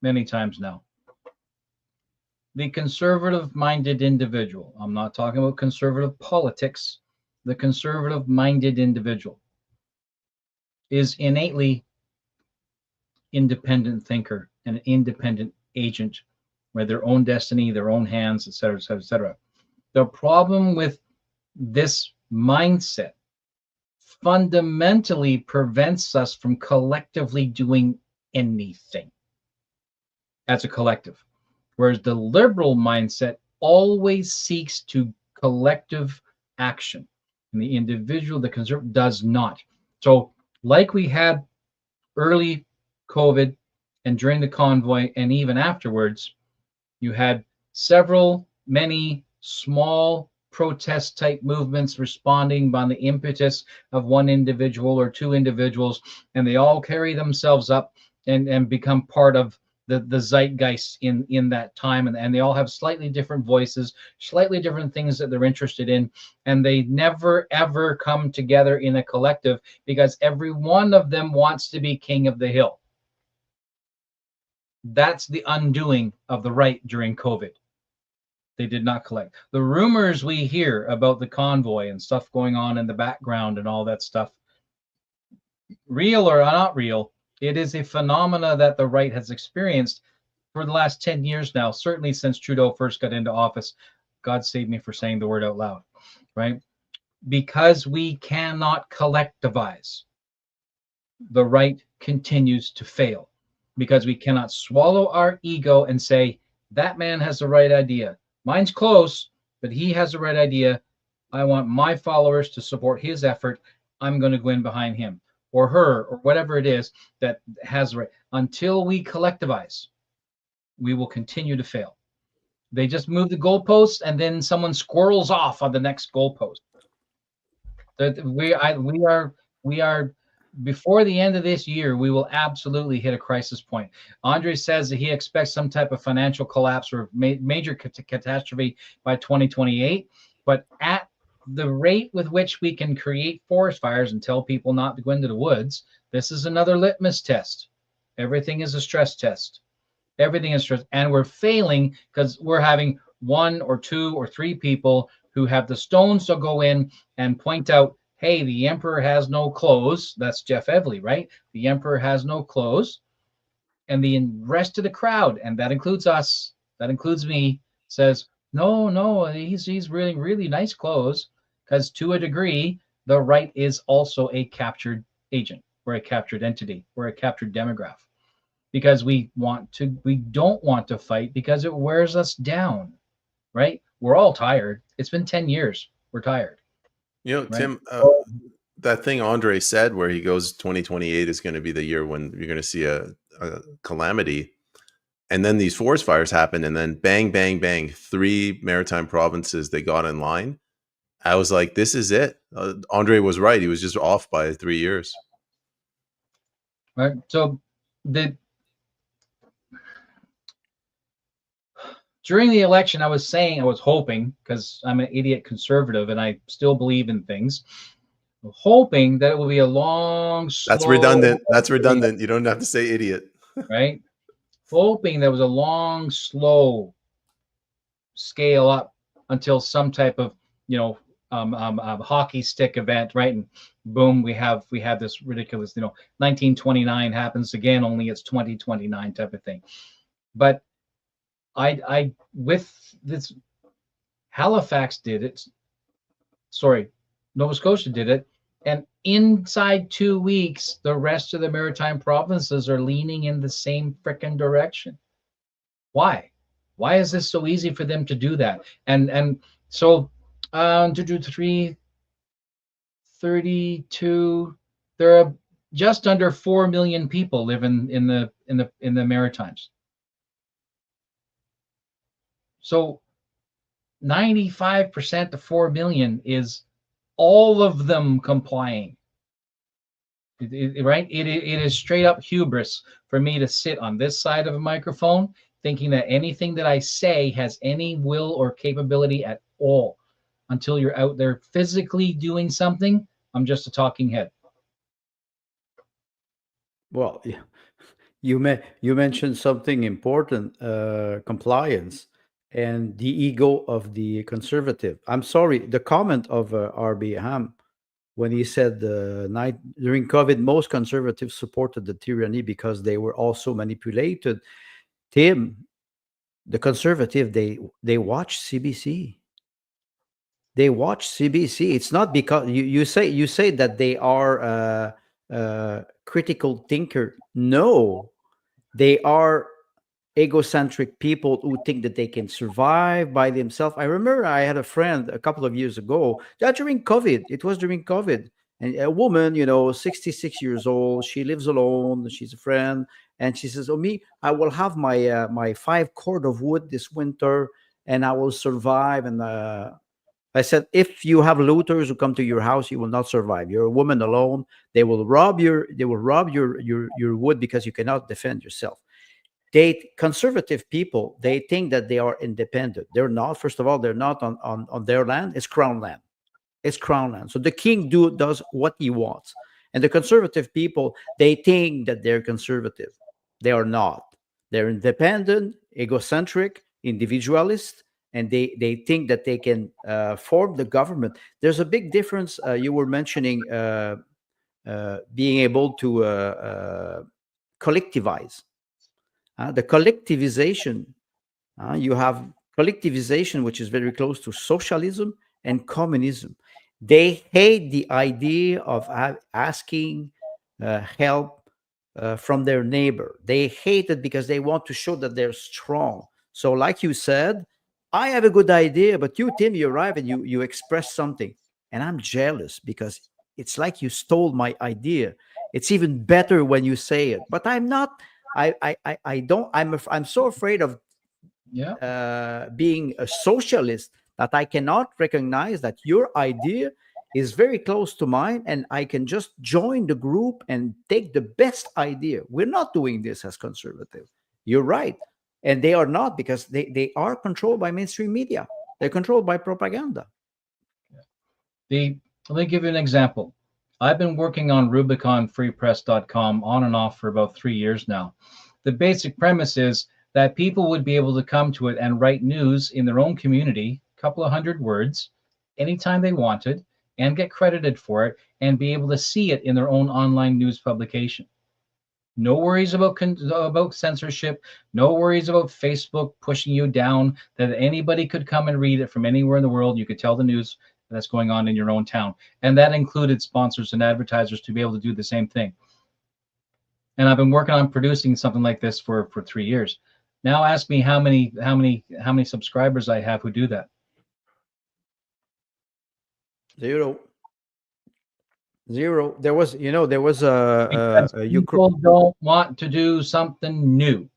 many times now. The conservative-minded individual, I'm not talking about conservative politics, the conservative-minded individual is innately independent thinker and an independent agent with their own destiny, their own hands, etc., etc., etc. The problem with this mindset fundamentally prevents us from collectively doing anything as a collective. Whereas the liberal mindset always seeks to collective action, and the individual, the conservative, does not. So, like we had early COVID and during the convoy, and even afterwards, you had many small protest type movements responding by the impetus of one individual or 2 individuals, and they all carry themselves up and become part of the zeitgeist in that time, and they all have slightly different voices, slightly different things that they're interested in, and they never ever come together in a collective because every one of them wants to be king of the hill. That's the undoing of the right during COVID. They did not collect. The rumors we hear about the convoy and stuff going on in the background and all that stuff, real or not real, it is a phenomena that the right has experienced for the last 10 years now, certainly since Trudeau first got into office. God save me for saying the word out loud, right? Because we cannot collectivize, the right continues to fail because we cannot swallow our ego and say, that man has the right idea. Mine's close, but he has the right idea. I want my followers to support his effort. I'm going to go in behind him or her or whatever it is that has the right. Until we collectivize, we will continue to fail. They just move the goalpost and then someone squirrels off on the next goalpost. We are before the end of this year, we will absolutely hit a crisis point. Andre says that he expects some type of financial collapse or major catastrophe by 2028. But at the rate with which we can create forest fires and tell people not to go into the woods, this is another litmus test. Everything is a stress test. Everything is stress. And we're failing because we're having one or two or three people who have the stones to go in and point out, hey, the emperor has no clothes. That's Jeff Evely, right? The emperor has no clothes. And the rest of the crowd, and that includes us, that includes me, says, no, he's really, really nice clothes. Because to a degree, the right is also a captured agent. We're a captured entity. We're a captured demograph. Because we don't want to fight because it wears us down, right? We're all tired. It's been 10 years. We're tired. You know, Right? Tim, that thing Andre said where he goes 2028 is going to be the year when you're going to see a calamity. And then these forest fires happen, and then bang, bang, bang, 3 maritime provinces, they got in line. I was like, this is it. Andre was right. He was just off by 3 years. Right. So during the election, I was hoping, because I'm an idiot conservative and I still believe in things, hoping that it will be a long, slow. That's redundant. That's redundant. You don't have to say idiot. Right? Hoping there was a long, slow scale up until some type of, hockey stick event, right? And boom, we have this ridiculous, 1929 happens again, only it's 2029 type of thing. But I with this, Halifax did it. Sorry, Nova Scotia did it. And inside 2 weeks, the rest of the maritime provinces are leaning in the same frickin' direction. Why? Why is this so easy for them to do that? And so to do 332, there are just under 4 million people live in the Maritimes. So 95% of 4 million is all of them complying. Right? It is straight up hubris for me to sit on this side of a microphone thinking that anything that I say has any will or capability at all. Until you're out there physically doing something, I'm just a talking head. Well, you mentioned something important, compliance and the ego of the conservative. I'm sorry, the comment of RB Hamm when he said night during COVID, most conservatives supported the tyranny because they were also manipulated. Tim, the conservative, they watch CBC. They watch CBC. It's not because you say that they are critical thinker. No, they are egocentric people who think that they can survive by themselves. I remember I had a friend a couple of years ago, during COVID. It was during COVID. And a woman, 66 years old, she lives alone, she's a friend, and she says, "Oh, me, I will have my 5 cord of wood this winter, and I will survive." And I said, "If you have looters who come to your house, you will not survive. You're a woman alone. They will rob your wood because you cannot defend yourself." Conservative people, they think that they are independent. They're not. First of all, they're not on their land. It's crown land. It's crown land. So the king does what he wants. And the conservative people, they think that they're conservative. They are not. They're independent, egocentric, individualist, and they think that they can form the government. There's a big difference. You were mentioning being able to collectivize. The collectivization, you have collectivization, which is very close to socialism and communism. They hate the idea of asking help from their neighbor. They hate it because they want to show that they're strong. So, like you said, I have a good idea, but you, Tim, you arrive and you express something, and I'm jealous because it's like you stole my idea. It's even better when you say it, but I'm not. I don't. I'm so afraid of being a socialist that I cannot recognize that your idea is very close to mine and I can just join the group and take the best idea. We're not doing this as conservative. You're right. And they are not, because they are controlled by mainstream media. They're controlled by propaganda. Let me give you an example. I've been working on RubiconFreePress.com on and off for about 3 years now. The basic premise is that people would be able to come to it and write news in their own community, a couple of hundred words, anytime they wanted, and get credited for it, and be able to see it in their own online news publication. No worries about censorship. No worries about Facebook pushing you down. That anybody could come and read it from anywhere in the world. You could tell the news that's going on in your own town, and that included sponsors and advertisers to be able to do the same thing. And I've been working on producing something like this for 3 years. Now ask me how many subscribers I have who do that. 0. There was People don't want to do something new.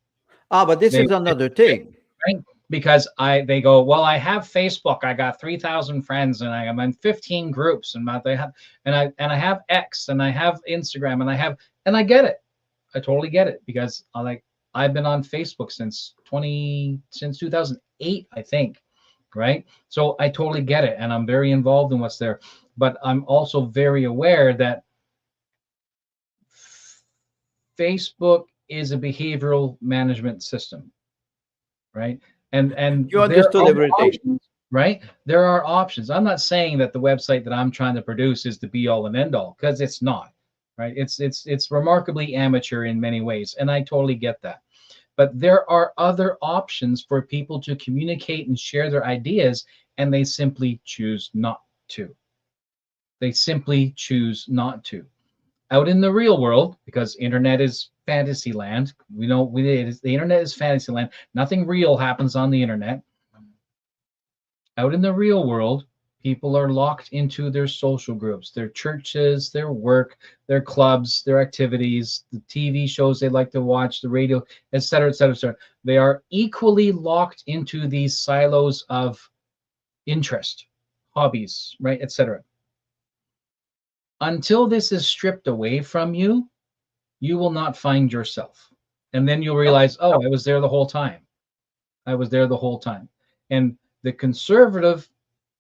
But this is another thing, right? Because they go, well, I have Facebook. I got 3,000 friends, and I'm in 15 groups, and I have X, and I have Instagram, and I get it. I totally get it, because I've been on Facebook since 2008, I think, right? So I totally get it, and I'm very involved in what's there. But I'm also very aware that Facebook is a behavioral management system, right? And you understood everything, options, right? There are options. I'm not saying that the website that I'm trying to produce is the be all and end all, because it's not, right? It's remarkably amateur in many ways, and I totally get that. But there are other options for people to communicate and share their ideas, and they simply choose not to. They simply choose not to. Out in the real world, because internet is fantasy land, we know the internet is fantasy land. Nothing real happens on the internet. Out in the real world, people are locked into their social groups, their churches, their work, their clubs, their activities, the TV shows they like to watch, the radio, etc., etc., etc. They are equally locked into these silos of interest, hobbies, right, etc. Until this is stripped away from you, you will not find yourself. And then you'll realize, oh, I was there the whole time. I was there the whole time. And the conservative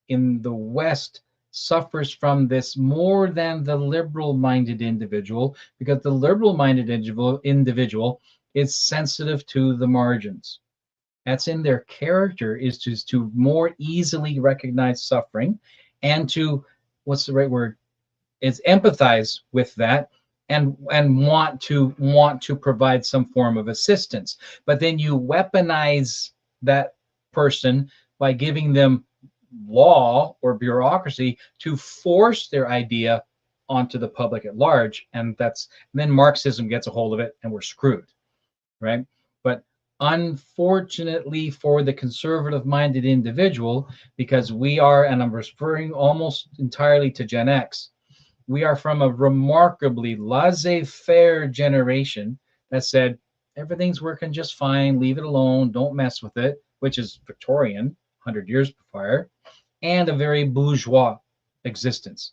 in the West suffers from this more than the liberal-minded individual, because the liberal-minded individual is sensitive to the margins. That's in their character, is to more easily recognize suffering, and to, what's the right word? Is empathize with that, and want to provide some form of assistance. But then you weaponize that person by giving them law or bureaucracy to force their idea onto the public at large, and then Marxism gets a hold of it, and we're screwed, right? But unfortunately for the conservative-minded individual, because we are, and I'm referring almost entirely to Gen X, we are from a remarkably laissez-faire generation that said, everything's working just fine, leave it alone, don't mess with it, which is Victorian, 100 years prior, and a very bourgeois existence,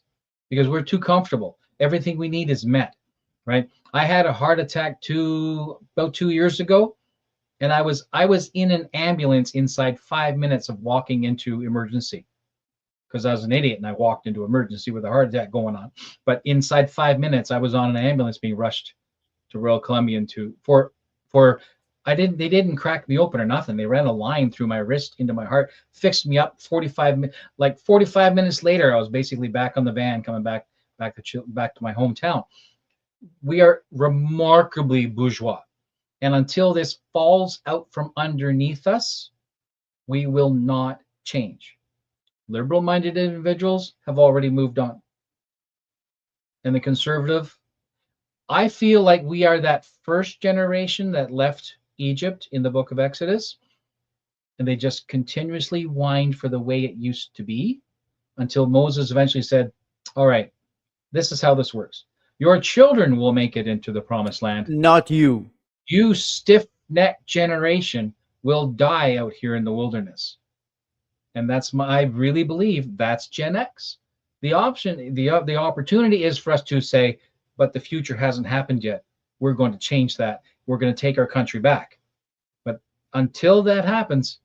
because we're too comfortable. Everything we need is met, right? I had a heart attack about 2 years ago, and I was in an ambulance inside 5 minutes of walking into emergency, because I was an idiot and I walked into emergency with a heart attack going on. But inside 5 minutes, I was on an ambulance being rushed to Royal Columbian they didn't crack me open or nothing. They ran a line through my wrist into my heart, fixed me up. 45 minutes later, I was basically back on the van coming back to my hometown. We are remarkably bourgeois. And until this falls out from underneath us, we will not change. Liberal-minded individuals have already moved on. And the conservative, I feel like we are that first generation that left Egypt in the book of Exodus, and they just continuously whined for the way it used to be, until Moses eventually said, all right, this is how this works. Your children will make it into the promised land. Not you. You stiff-necked generation will die out here in the wilderness. And I really believe that's Gen X. The opportunity is for us to say, but the future hasn't happened yet. We're going to change that. We're going to take our country back. But until that happens,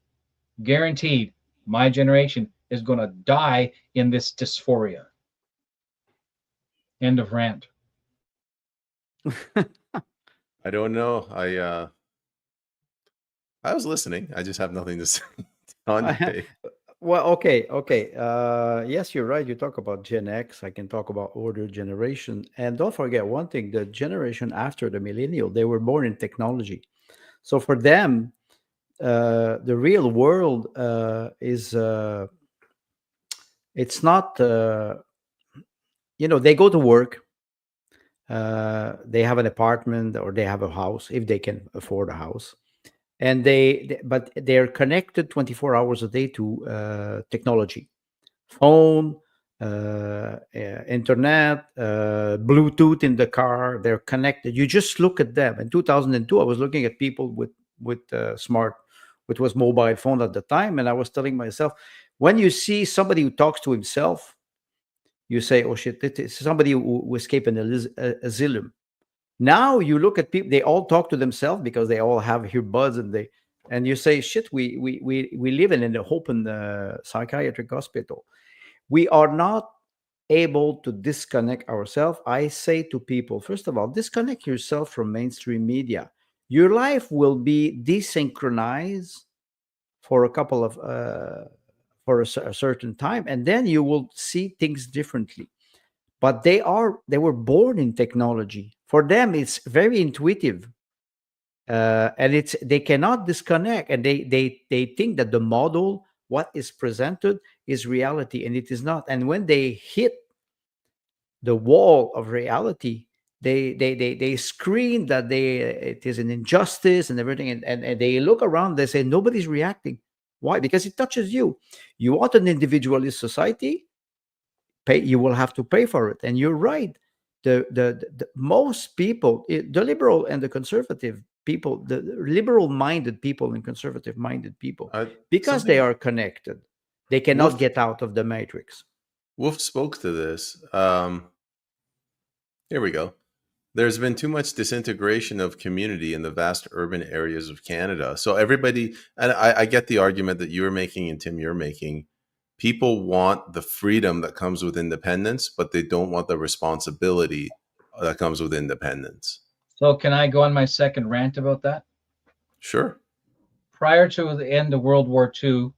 guaranteed, my generation is going to die in this dysphoria. End of rant. I don't know. I was listening. I just have nothing to say. Andre. Well, okay. Yes, you're right. You talk about Gen X. I can talk about older generation. And don't forget one thing: the generation after the millennial, they were born in technology. So for them, the real world is it's not. They go to work. They have an apartment or they have a house if they can afford a house, and but they're connected 24 hours a day to technology, phone, internet, Bluetooth in the car. They're connected. You just look at them. In 2002, I was looking at people with smart, which was mobile phone at the time, and I was telling myself, when you see somebody who talks to himself, you say, "Oh shit, this is somebody who escaped an asylum." Now you look at people; they all talk to themselves because they all have earbuds, and you say, "Shit, we live in an open psychiatric hospital." We are not able to disconnect ourselves. I say to people, first of all, disconnect yourself from mainstream media. Your life will be desynchronized for a couple of for a certain time, and then you will see things differently. But they were born in technology. For them, it's very intuitive, and they cannot disconnect, and they think that the model, what is presented, is reality, and it is not. And when they hit the wall of reality, they scream that it is an injustice and everything, and they look around, they say nobody's reacting. Why? Because it touches you. You want an individualist society, you will have to pay for it. And you're right, the most people, the liberal and the conservative people, the liberal minded people and conservative minded people, because they are connected, they cannot get out of the matrix. Wolf spoke to this. Here we go. There's been too much disintegration of community in the vast urban areas of Canada. So everybody, and I get the argument that you're making and Tim, you're making. People want the freedom that comes with independence, but they don't want the responsibility that comes with independence. So can I go on my second rant about that? Sure. Prior to the end of World War II,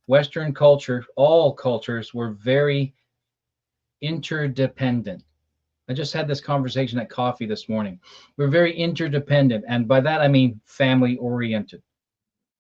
Western culture, all cultures, were very interdependent. I just had this conversation at coffee this morning. We're very interdependent, and by that I mean family-oriented,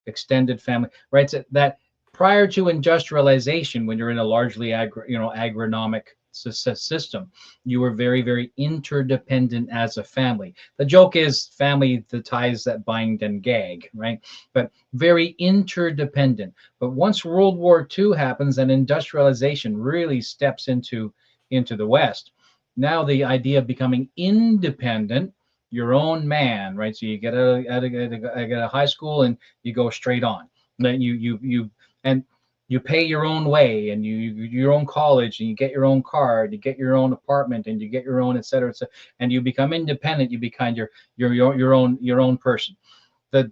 extended family, right? So that prior to industrialization, when you're in a largely agronomic system, you were very, very interdependent as a family. The joke is family, the ties that bind and gag, right? But very interdependent. But once World War II happens and industrialization really steps into the West, now the idea of becoming independent, your own man, right? So you get a high school and you go straight on. Then you pay your own way, and your own college, and you get your own car, and you get your own apartment, and you get your own, et cetera, and you become independent. You become your own person. The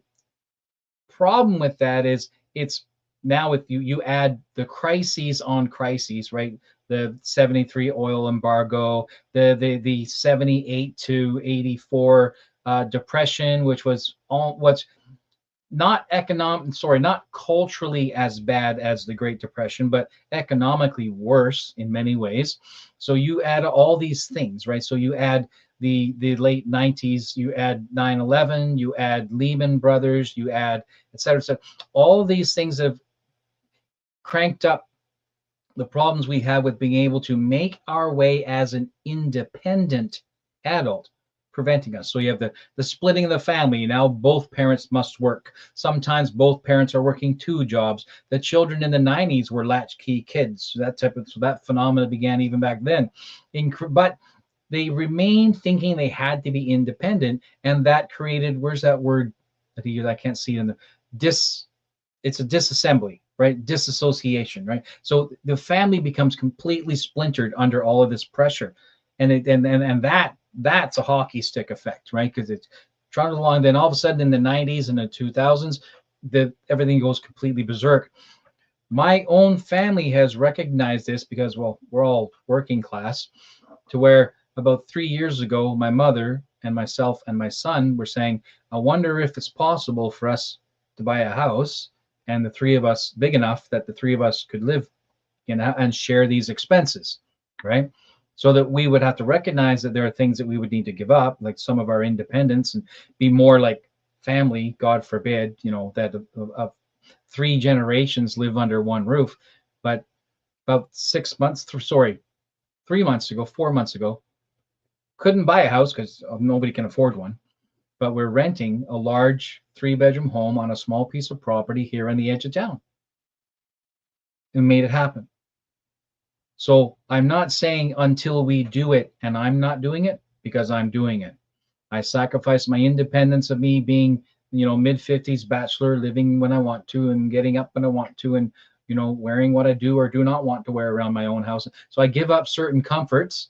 problem with that is it's now with you add the crises on crises, right? The 73 oil embargo, the 78 to 84 depression, which was what's not culturally as bad as the Great Depression, but economically worse in many ways. So you add all these things, right? So you add the late 90s, you add 9/11, you add Lehman Brothers, you add et cetera, et cetera. All of these things have cranked up the problems we have with being able to make our way as an independent adult, preventing us. So you have the splitting of the family. Now both parents must work. Sometimes both parents are working 2 jobs. The children in the 90s were latchkey kids. So that phenomenon began even back then. But they remained thinking they had to be independent, and that created, where's that word? I can't see it in it's a disassembly, right? Disassociation, right? So the family becomes completely splintered under all of this pressure, and that's a hockey stick effect, right? Because it's trundled along. Then all of a sudden, in the 90s and the 2000s, everything goes completely berserk. My own family has recognized this because, well, we're all working class, to where about 3 years ago, my mother and myself and my son were saying, I wonder if it's possible for us to buy a house and the three of us big enough that the three of us could live in and share these expenses, right? So that we would have to recognize that there are things that we would need to give up, like some of our independence, and be more like family, God forbid, that of three generations live under one roof. But about 6 months, sorry, 3 months ago, 4 months ago, couldn't buy a house because nobody can afford one. But we're renting a large 3-bedroom home on a small piece of property here on the edge of town, and made it happen. So I'm not saying until we do it, and I'm not doing it because I'm doing it. I sacrifice my independence of me being, mid 50s bachelor, living when I want to and getting up when I want to, and, wearing what I do or do not want to wear around my own house. So I give up certain comforts,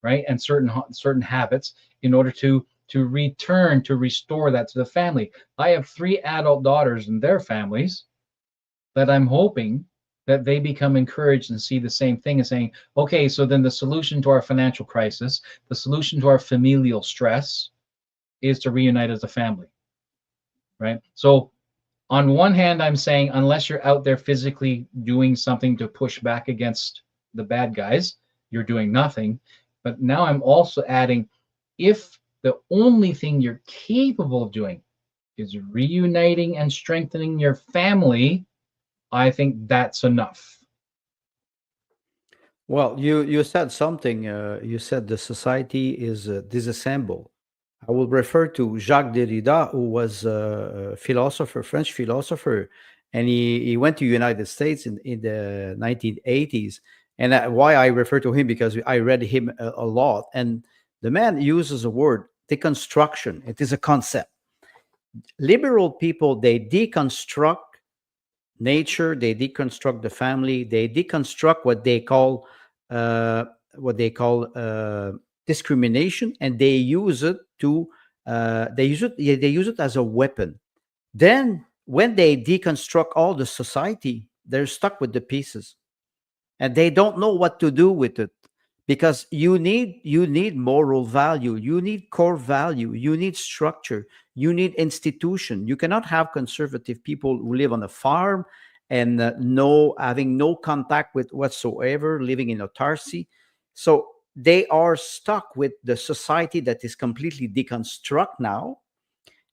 right, and certain habits in order to return to restore that to the family. I have 3 adult daughters and their families that I'm hoping that they become encouraged and see the same thing and saying, okay, so then the solution to our financial crisis, the solution to our familial stress is to reunite as a family, right? So on one hand, I'm saying unless you're out there physically doing something to push back against the bad guys, you're doing nothing. But now I'm also adding, if the only thing you're capable of doing is reuniting and strengthening your family, I think that's enough. Well, you said something. You said the society is disassembled. I will refer to Jacques Derrida, who was a philosopher, French philosopher, and he went to United States in the 1980s. And why I refer to him, because I read him a lot. And the man uses a word, deconstruction. It is a concept. Liberal people, they deconstruct nature, they deconstruct the family, they deconstruct uh, what they call discrimination, and they use it to they use it as a weapon. Then when they deconstruct all the society, they're stuck with the pieces and they don't know what to do with it, because you need moral value, you need core value, you need structure, you need institution. You cannot have conservative people who live on a farm and no having no contact with whatsoever, living in autarcy. So they are stuck with the society that is completely deconstruct now,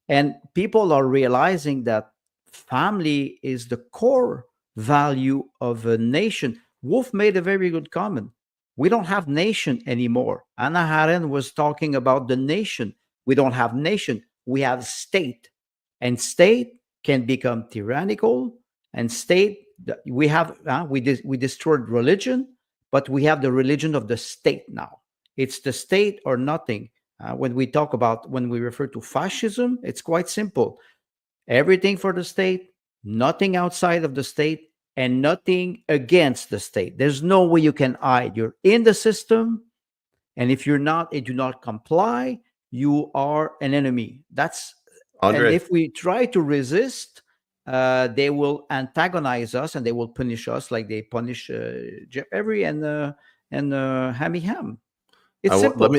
and people are realizing that family is the core value of a nation. Wolf made a very good comment. We don't have nation anymore. Anna Arendt was talking about the nation. We don't have nation. We have state. And state can become tyrannical. And state, we destroyed religion, but we have the religion of the state now. It's the state or nothing. When we refer to fascism, it's quite simple: everything for the state, nothing outside of the state, and nothing against the state. There's no way you can hide. You're in the system, and if you do not comply, you are an enemy. And Andre, if we try to resist, they will antagonize us and they will punish us like they punish Jeff Every and Hammy Ham. It's let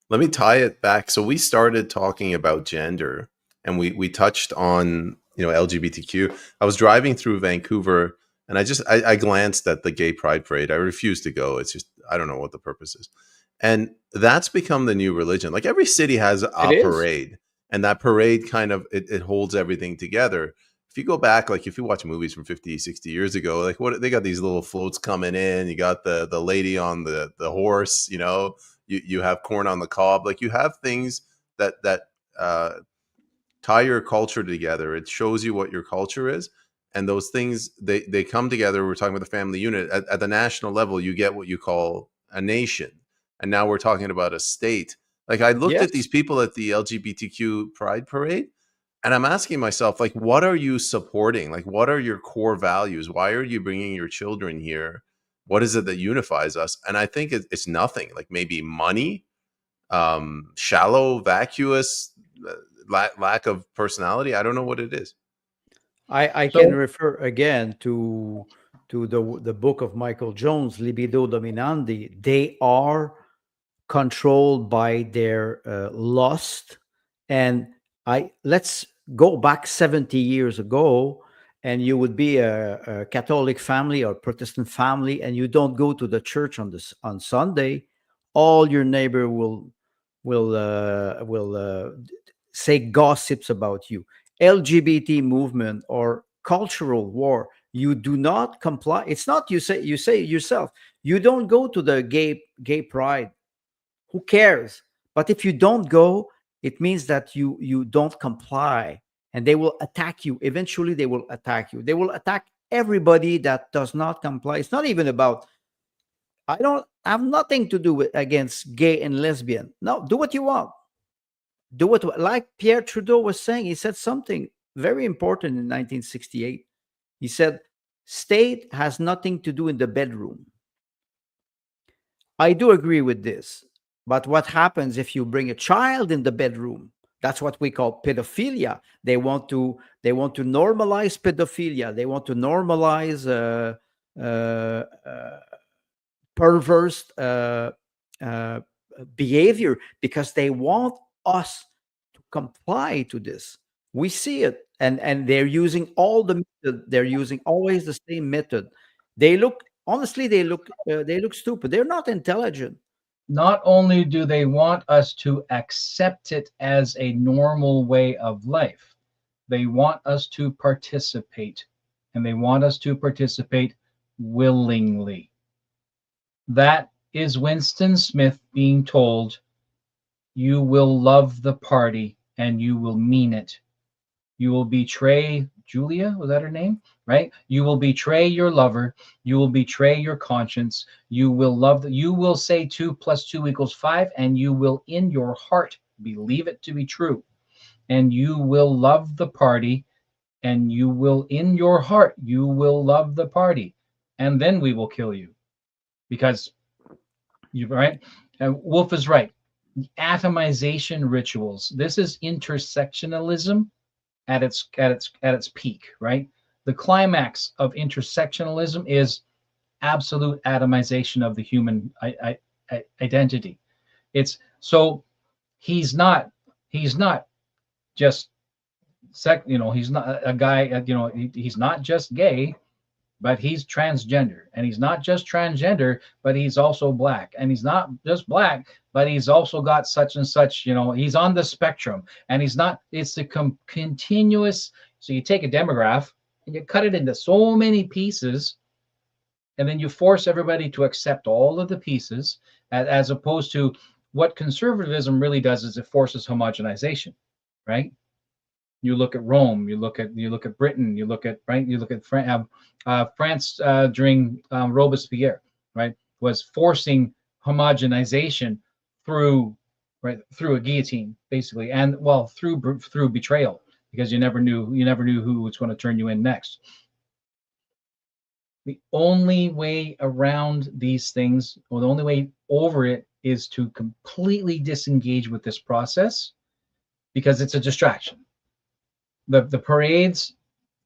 simple. me tie it back. So we started talking about gender, and we touched on LGBTQ. I was driving through Vancouver, and I glanced at the gay pride parade. I refused to go. It's just, I don't know what the purpose is, and that's become the new religion. Like every city has It a is. parade, and that parade kind of it holds everything together. If you go back, like if you watch movies from 50, 60 years ago, like what they got, these little floats coming in, you got the lady on the horse, you have corn on the cob. Like you have things that uh, tie your culture together. It shows you what your culture is, and those things they come together. We're talking about the family unit at the national level. You get what you call a nation, and now we're talking about a state. Like I looked at these Yes. people at the LGBTQ pride parade, and I'm asking myself, like, what are you supporting? Like, what are your core values? Why are you bringing your children here? What is it that unifies us? And I think it's nothing. Like maybe money, shallow, vacuous, lack of personality. I don't know what it is. I can So refer again to to the book of Michael Jones, Libido Dominandi, they are controlled by their lust. And let's go back 70 years ago, and you would be a Catholic family or Protestant family, and you don't go to the church on Sunday. All your neighbor will say gossips about you. LGBT movement or cultural war, you do not comply. It's not you say yourself, you don't go to the gay pride. Who cares? But if you don't go, it means that you don't comply, and they will attack you. Eventually they will attack you. They will attack everybody that does not comply. It's not even about, I don't have nothing to do with against gay and lesbian. No, do what you want. Do what, like Pierre Trudeau was saying. He said something very important in 1968. He said, state has nothing to do in the bedroom. I do agree with this. But what happens if you bring a child in the bedroom? That's what we call pedophilia. They want to normalize pedophilia. They want to normalize perverse behavior, because they want us to comply to this. We see it, and they're using all the method. They're using always the same method. They look, honestly, they look stupid. They're not intelligent. Not only do they want us to accept it as a normal way of life, they want us to participate, and they want us to participate willingly. That is Winston Smith being told, you will love the party and you will mean it. You will betray Julia, was that her name? Right? You will betray your lover. You will betray your conscience. You will love you will say 2 + 2 = 5, and you will in your heart believe it to be true. And you will love the party, and you will in your heart, you will love the party. And then we will kill you. Because you right? And Wolf is right. Atomization rituals. This is intersectionalism at its peak, right? The climax of intersectionalism is absolute atomization of the human identity. It's so he's not just he's not a guy, he's not just gay, but he's transgender. And he's not just transgender, but he's also black. And he's not just black, but he's also got such and such, he's on the spectrum. And he's not, it's a continuous. So you take a demograph and you cut it into so many pieces, and then you force everybody to accept all of the pieces, as opposed to what conservatism really does is it forces homogenization, right? You look at Rome, you look at Britain, you look at France during Robespierre, right, was forcing homogenization through a guillotine, basically, and through betrayal, because you never knew who was going to turn you in next. The only way around these things, or the only way over it, is to completely disengage with this process, because it's a distraction. The parades,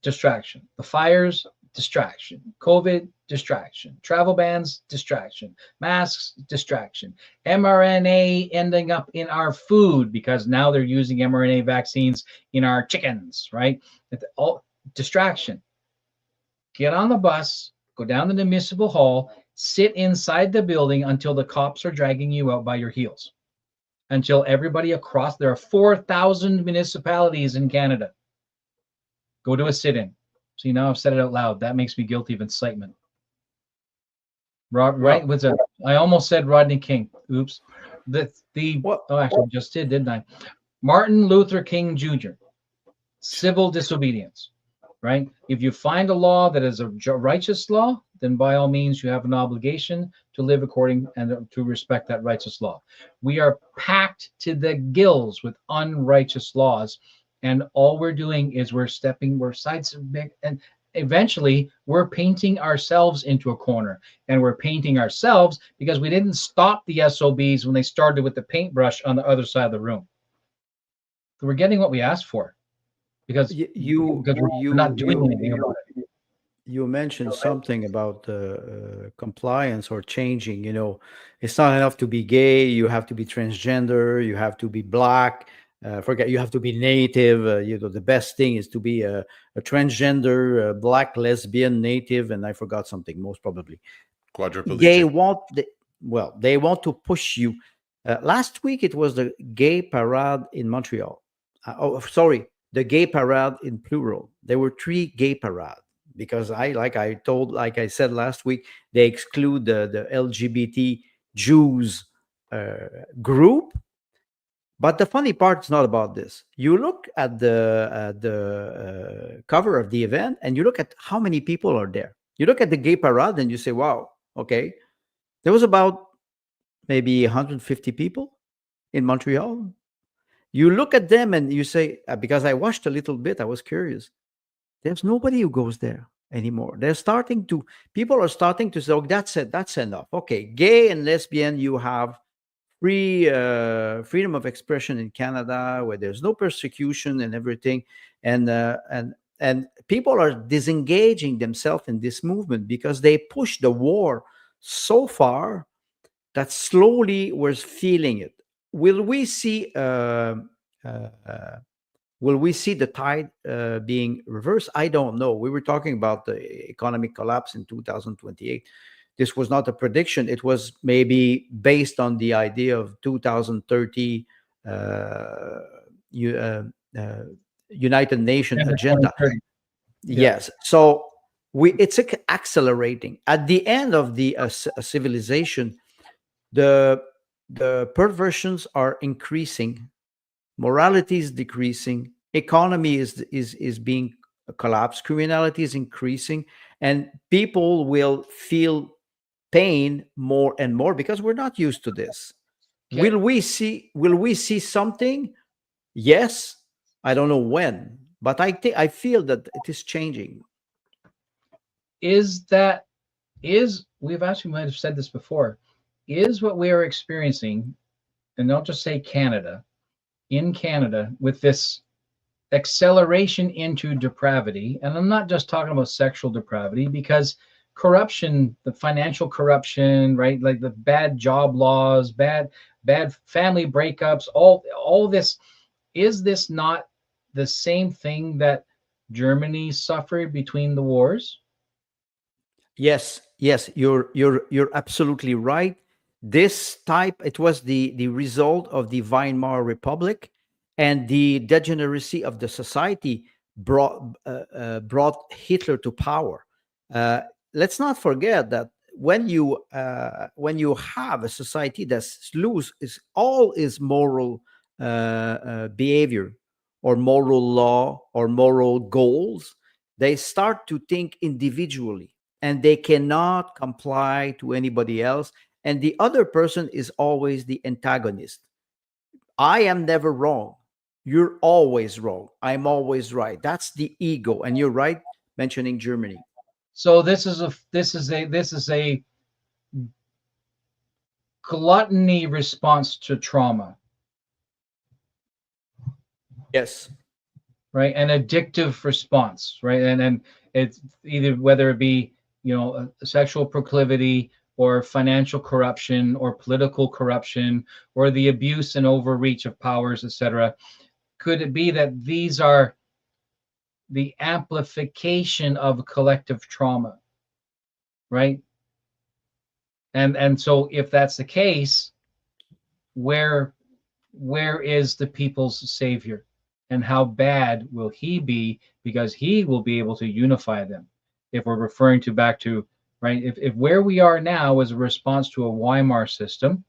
distraction. The fires, distraction. COVID, distraction. Travel bans, distraction. Masks, distraction. mRNA ending up in our food, because now they're using mRNA vaccines in our chickens, right? All distraction. Get on the bus, go down to the municipal hall, sit inside the building until the cops are dragging you out by your heels. Until everybody across, there are 4,000 municipalities in Canada. Go to a sit-in. See, now I've said it out loud. That makes me guilty of incitement. Right? I almost said Rodney King. Oops. Actually, I just did, didn't I? Martin Luther King Jr. Civil disobedience. Right? If you find a law that is a righteous law, then by all means you have an obligation to live according and to respect that righteous law. We are packed to the gills with unrighteous laws. And all we're doing is we're sidestepping, and eventually we're painting ourselves into a corner. And we're painting ourselves because we didn't stop the SOBs when they started with the paintbrush on the other side of the room. So we're getting what we asked for, because we're not doing anything about it. you mentioned something about compliance or changing. It's not enough to be gay. You have to be transgender. You have to be black. Forget you have to be native. The best thing is to be a transgender, black, lesbian, native, and I forgot something. Most probably, they Quadriplegic. want the, they want to push you. Last week it was the gay parade in Montreal. Sorry, the gay parade in plural. There were 3 gay parades because like I said last week, they exclude the LGBT Jews group. But the funny part is not about this. You look at the cover of the event, and you look at how many people are there. You look at the gay parade, and you say, "Wow, okay." There was about maybe 150 people in Montreal. You look at them and you say, because I watched a little bit, I was curious. There's nobody who goes there anymore. People are starting to say, "Oh, that's it, that's enough." Okay, gay and lesbian, you have freedom of expression in Canada where there's no persecution and everything, and people are disengaging themselves in this movement because they push the war so far that slowly we're feeling it. Will we see? Will we see the tide being reversed? I don't know. We were talking about the economic collapse in 2028. This was not a prediction. It was maybe based on the idea of 2030 United Nations agenda. Yes. So it's accelerating. At the end of the civilization, the perversions are increasing, morality is decreasing, economy is being collapsed, criminality is increasing, and people will feel pain more and more because we're not used to this. Okay. Will we see something? Yes. I don't know when, but I feel that it is changing. We've actually might have said this before, is what we are experiencing, and don't just say Canada, in Canada, with this acceleration into depravity, and I'm not just talking about sexual depravity, because corruption, the financial corruption, right, like the bad job laws, bad family breakups, all this, is this not the same thing that Germany suffered between the wars? Yes, you're absolutely right. This type, it was the result of the Weimar Republic, and the degeneracy of the society brought Hitler to power. Uh, let's not forget that when you have a society that's loose is all is moral behavior or moral law or moral goals, they start to think individually and they cannot comply to anybody else. And the other person is always the antagonist. I am never wrong. You're always wrong. I'm always right. That's the ego. And you're right mentioning Germany. So this is a gluttony response to trauma. Yes. Right, an addictive response, right, and it's either whether it be a sexual proclivity or financial corruption or political corruption or the abuse and overreach of powers, etc. Could it be that these are the amplification of collective trauma, right? And so if that's the case, where is the people's savior? And how bad will he be, because he will be able to unify them? If we're referring to back to, right, if where we are now is a response to a Weimar system,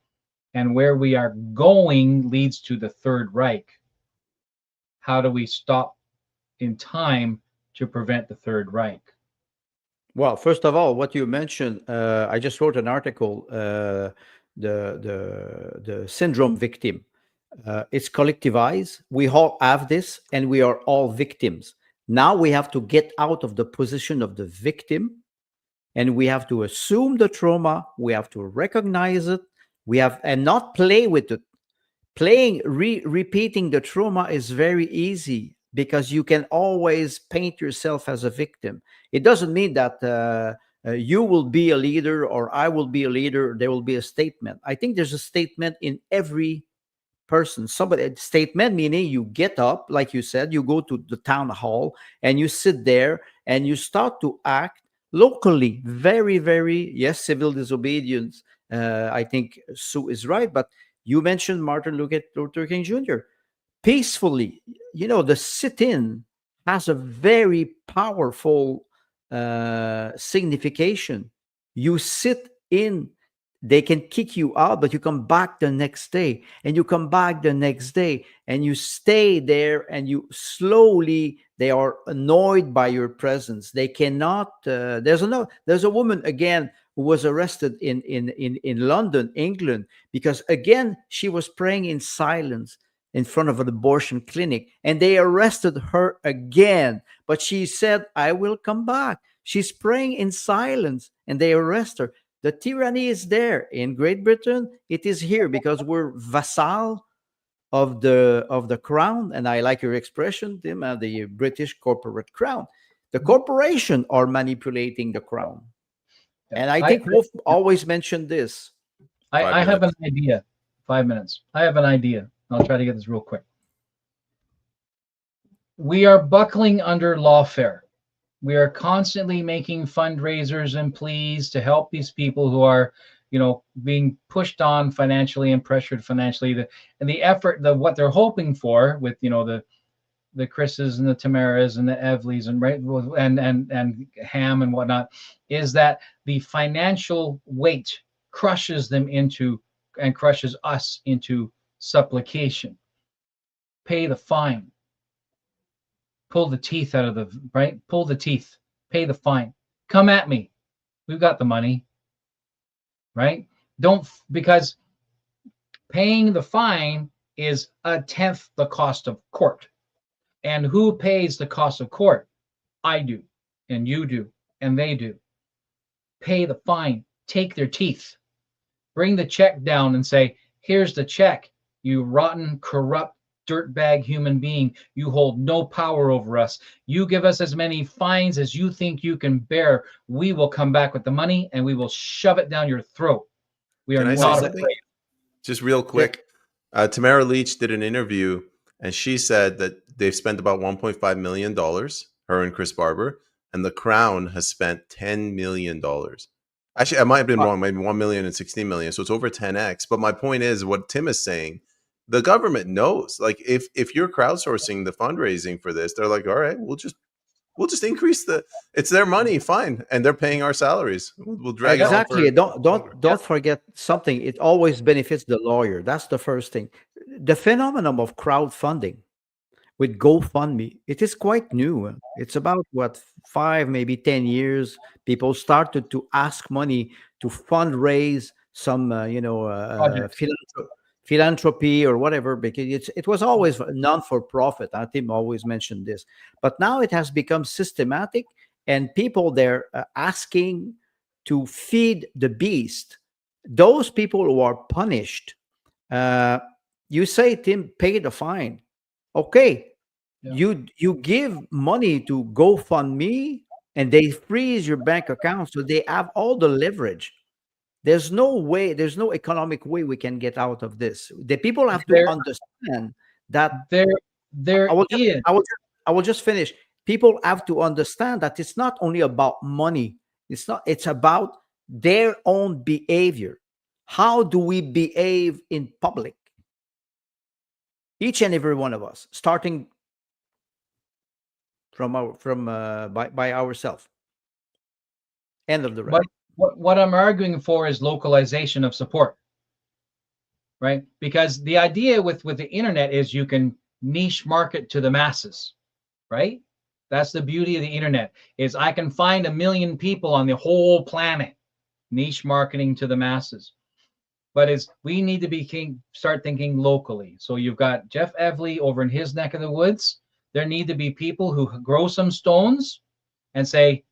and where we are going leads to the Third Reich, how do we stop in time to prevent the Third Reich? Well, first of all, what you mentioned, I just wrote an article, the syndrome victim. It's collectivized. We all have this, and we are all victims. Now we have to get out of the position of the victim, and we have to assume the trauma. We have to recognize it. And not play with it. Repeating the trauma is very easy, because you can always paint yourself as a victim. It doesn't mean that you will be a leader or I will be a leader. There will be a statement. I think there's a statement in every person. Somebody statement meaning you get up, like you said, you go to the town hall and you sit there and you start to act locally. Very, very, yes, civil disobedience. I think Sue is right, but you mentioned Martin Luther King Jr. Peacefully. The sit-in has a very powerful signification. You sit in, they can kick you out, but you come back the next day, and you come back the next day, and you stay there, and you slowly, they are annoyed by your presence. They cannot. There's a woman again who was arrested in London, England, because again she was praying in silence in front of an abortion clinic, and they arrested her again. But she said, I will come back. She's praying in silence, and they arrest her. The tyranny is there. In Great Britain, it is here because we're vassal of the crown. And I like your expression, Tim, the British corporate crown. The corporation are manipulating the crown. And I think Wolf always mentioned this. I have an idea. 5 minutes. I have an idea. I'll try to get this real quick. We are buckling under lawfare. We are constantly making fundraisers and pleas to help these people who are, being pushed on financially and pressured financially. And the effort, what they're hoping for with, the Chris's and the Tamaras and the Evleys and Hamm and whatnot, is that the financial weight crushes them into and crushes us into supplication. Pay the fine. Pull the teeth out of pull the teeth, pay the fine. Come at me. We've got the money, right? Because paying the fine is 1/10 the cost of court. And who pays the cost of court? I do, and you do, and they do. Pay the fine, take their teeth, bring the check down and say, here's the check, you rotten, corrupt, dirtbag human being. You hold no power over us. You give us as many fines as you think you can bear. We will come back with the money and we will shove it down your throat. We are not afraid. Just real quick. Tamara Leach did an interview and she said that they've spent about $1.5 million, her and Chris Barber, and the Crown has spent $10 million. Actually, I might have been wrong, maybe 1 million and 16 million. So it's over 10x. But my point is what Tim is saying. The government knows, like if you're crowdsourcing the fundraising for this, they're like, all right, we'll just increase it's their money, fine, and they're paying our salaries. We'll drag exactly. it on Don't forget something. It always benefits the lawyer. That's the first thing. The phenomenon of crowdfunding with GoFundMe, it is quite new. It's about 5, maybe 10 years. People started to ask money to fundraise some, philanthropy or whatever, because it was always non-for-profit. Tim always mentioned this, but now it has become systematic, and people they're asking to feed the beast. Those people who are punished, you say, Tim, pay the fine. Okay, you give money to GoFundMe, and they freeze your bank account, so they have all the leverage. There's no economic way we can get out of this. The people have to understand that I will just finish. People have to understand that it's not only about money. It's about their own behavior. How do we behave in public? Each and every one of us, starting by ourselves. End of the rest. What I'm arguing for is localization of support, right? Because the idea with the internet is you can niche market to the masses, right? That's the beauty of the internet, is I can find 1 million people on the whole planet, niche marketing to the masses. But we need to start thinking locally. So you've got Jeff Evely over in his neck of the woods. There need to be people who grow some stones and say,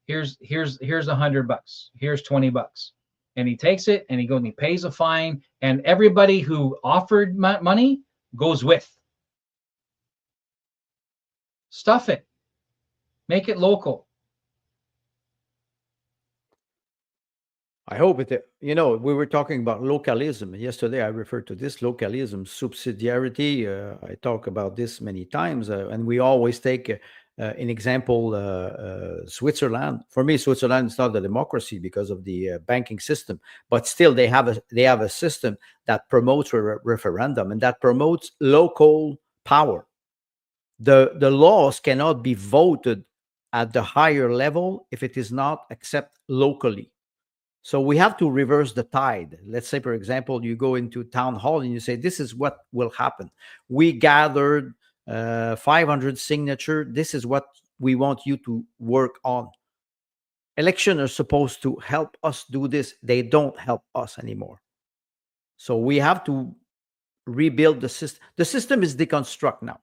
here's $100, here's $20, and he takes it and he goes and he pays a fine, and everybody who offered money goes with. Stuff it. Make it local. I hope it, we were talking about localism. Yesterday, I referred to this localism, subsidiarity. I talk about this many times, and we always take an example, Switzerland. For me, Switzerland is not a democracy because of the banking system, but still they have a system that promotes referendum and that promotes local power. The laws cannot be voted at the higher level if it is not accepted locally. So we have to reverse the tide. Let's say, for example, you go into town hall and you say, this is what will happen. We gathered 500 signature. This is what we want you to work on. Elections are supposed to help us do this. They don't help us anymore. So we have to rebuild the system. The system is deconstruct now.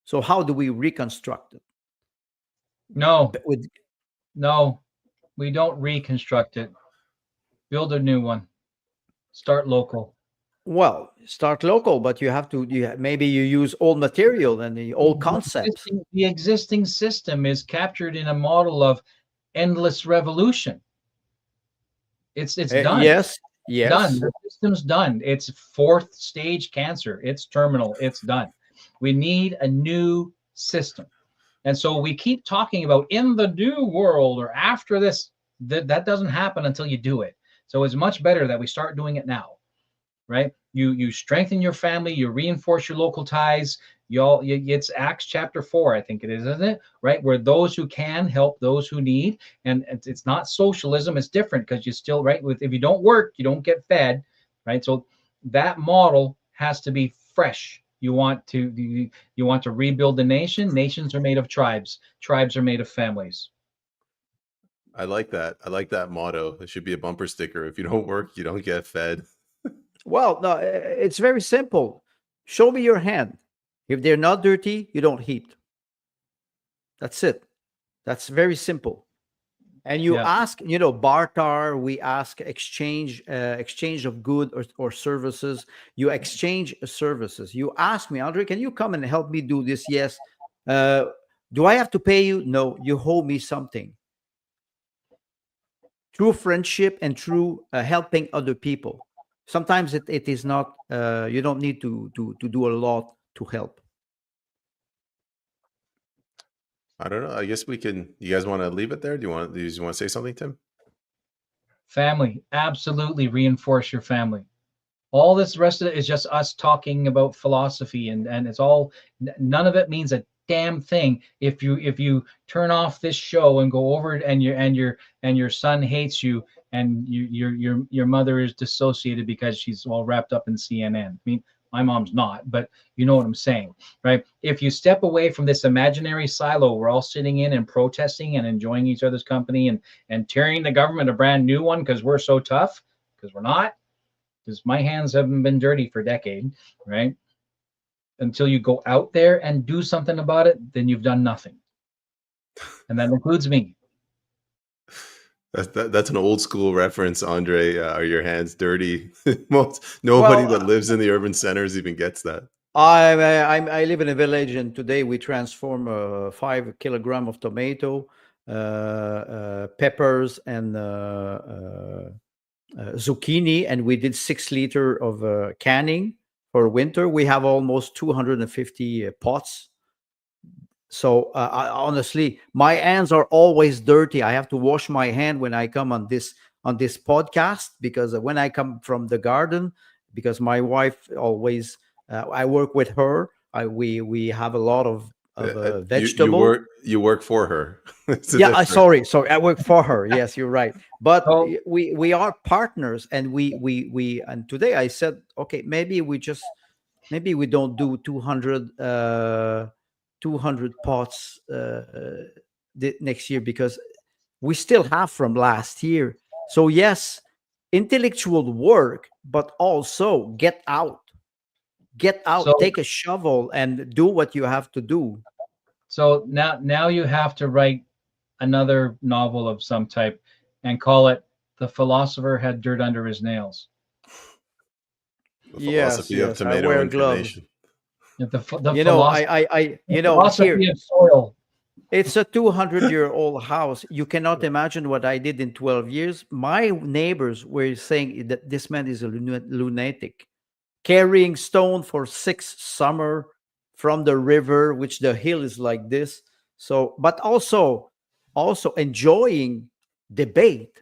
So how do we reconstruct it? No, we don't reconstruct it. Build a new one. Start local. Well, start local, but you have to. Maybe you use old material and the old concepts. The existing system is captured in a model of endless revolution. It's done. Yes. Done. The system's done. It's fourth stage cancer. It's terminal. It's done. We need a new system. And so we keep talking about in the new world or after this. That doesn't happen until you do it. So it's much better that we start doing it now, right? You strengthen your family, you reinforce your local ties. It's Acts chapter 4, I think it is, isn't it? Right, where those who can help those who need, and it's not socialism. It's different because you still if you don't work, you don't get fed, right? So that model has to be fresh. You want to rebuild the nation. Nations are made of tribes. Tribes are made of families. I like that. I like that motto. It should be a bumper sticker. If you don't work, you don't get fed. Well, no, it's very simple. Show me your hand. If they're not dirty, you don't eat. That's it. That's very simple. And you ask, barter, we ask exchange of good or services. You exchange services. You ask me, Andre, can you come and help me do this? Yes. Do I have to pay you? No, you owe me something. True friendship and true helping other people. Sometimes it is not. You don't need to do a lot to help. I don't know. I guess we can. You guys want to leave it there? Do you want to say something, Tim? Family, absolutely reinforce your family. All this rest of it is just us talking about philosophy, and it's all. None of it means a damn thing if you turn off this show and go over it and your son hates you and your mother is dissociated because she's all wrapped up in CNN. I mean, my mom's not, but you know what I'm saying, right? If you step away from this imaginary silo we're all sitting in and protesting and enjoying each other's company and tearing the government a brand new one because we're so tough, because we're not, because my hands haven't been dirty for a decade, right? Until you go out there and do something about it, then you've done nothing. And that includes me. That's an old school reference, Andre. Are your hands dirty? Nobody that lives in the urban centers even gets that. I live in a village, and today we transform 5 kilograms of tomato, peppers, and zucchini, and we did 6 liters of canning for winter. We have almost 250 pots. So honestly, my hands are always dirty. I have to wash my hand when I come on this podcast, because when I come from the garden, because my wife always I work with her. We have a lot of vegetables. You work for her. Yeah, sorry, I work for her. Yes, you're right. But we are partners, and we and today I said, okay, maybe we don't do 200 pots next year, because we still have from last year. So yes, intellectual work, but also get out, take a shovel and do what you have to do. So now you have to write another novel of some type and call it The Philosopher Had Dirt Under His Nails. The philosophy of tomato incarnation. The You know, philosophy here of soil. it's a 200-year-old house. You cannot imagine what I did in 12 years. My neighbors were saying that this man is a lunatic, carrying stone for 6 summer from the river, which the hill is like this. So, but also enjoying debate,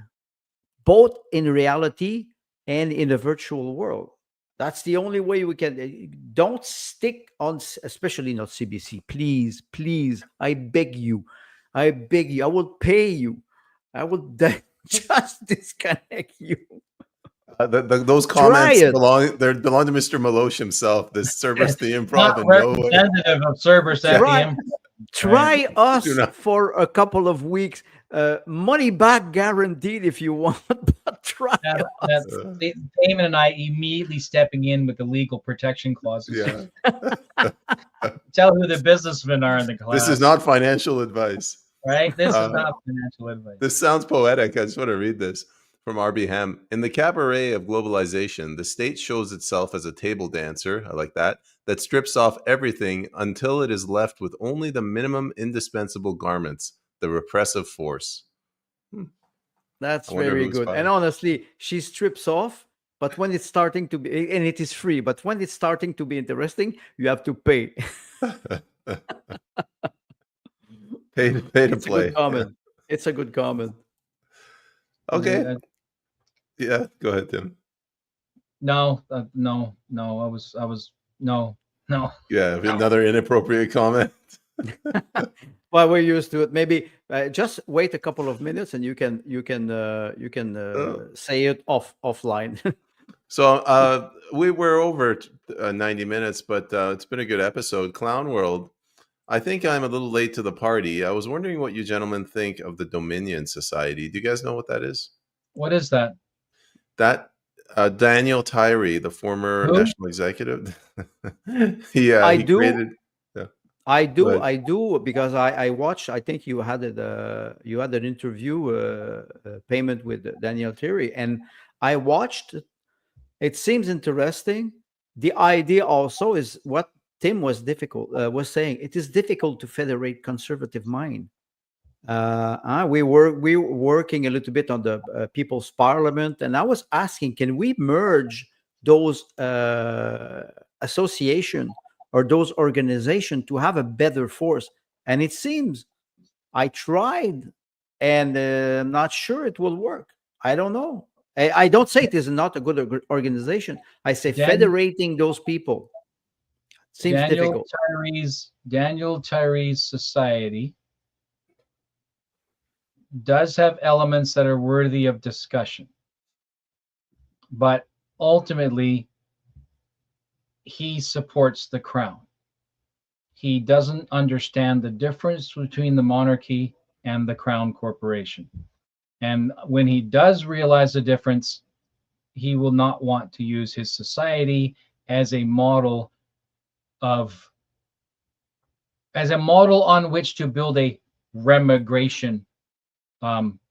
both in reality and in the virtual world. That's the only way we can. Don't stick on, especially not CBC. Please, please, I beg you. I beg you. I will pay you. I will just disconnect you. Those Try comments it. belong to Mr. Maloche himself. This Cerberus the Improv Not in no way. representative of Cerberus at the Try Improv. try Do us not. for a couple of weeks. Money back guaranteed if you want, but try That, us. Damon and I immediately stepping in with the legal protection clauses. Yeah. Tell who the businessmen are in the class. This is not financial advice. right. This is Uh, not financial advice. This sounds poetic. I just want to read this from R.B. Hamm. In the cabaret of globalization, the state shows itself as a table dancer, I like that strips off everything until it is left with only the minimum indispensable garments, the repressive force. That's I wonder very who's good. And buying. honestly, she strips off, but when it's starting to be, and it is free, but when it's starting to be interesting, you have to pay. Pay to It's a play. good comment. It's a good comment. Okay. Yeah, go ahead, Tim. No. I was no. Yeah, another inappropriate comment. Well, we're used to it. Maybe just wait a couple of minutes, and you can Oh. say it offline. So we were over 90 minutes, but it's been a good episode. Clown World. I think I'm a little late to the party. I was wondering what you gentlemen think of the Dominion Society. Do you guys know what that is? What is that? That Daniel Tyree, the former Who? national executive. I he do. created. Yeah, I go do, ahead. I do, because I watched. I think you had it. You had an interview payment with Daniel Terry, and I watched. It seems interesting. The idea also is what Tim was saying. It is difficult to federate conservative mind. We were working a little bit on the People's Parliament, and I was asking, can we merge those association or those organizations to have a better force? And it seems I tried, and I'm not sure it will work. I don't know. I don't say it is not a good organization. I say federating those people seems difficult. Daniel Tyree's society does have elements that are worthy of discussion, but ultimately he supports the crown. He doesn't understand the difference between the monarchy and the crown corporation. And when he does realize the difference, he will not want to use his society as a model on which to build a remigration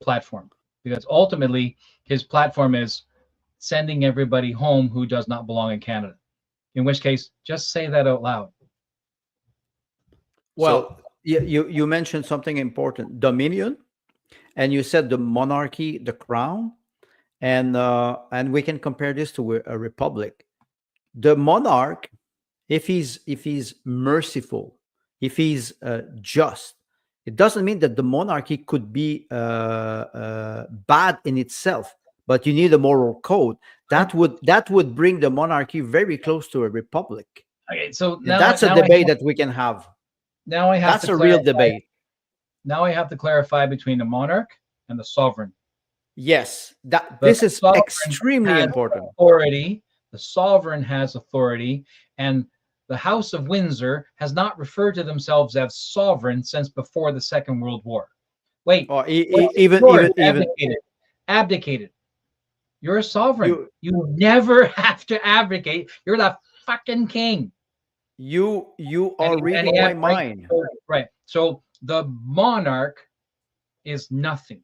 platform, because ultimately his platform is sending everybody home who does not belong in Canada. In which case, just say that out loud. Well, you mentioned something important, Dominion, and you said the monarchy, the crown, and we can compare this to a republic. The monarch, if he's merciful, if he's just, it doesn't mean that the monarchy could be bad in itself, but you need a moral code that would bring the monarchy very close to a republic. Okay, so that's a debate that we can have. Now I have that's a real debate. Now I have to clarify between the monarch and the sovereign. Yes, this is extremely important. Authority. The sovereign has authority, and the House of Windsor has not referred to themselves as sovereign since before the Second World War. Wait, even abdicated. You're a sovereign. You never have to abdicate. You're the fucking king. You are reading my mind. Right. So the monarch is nothing.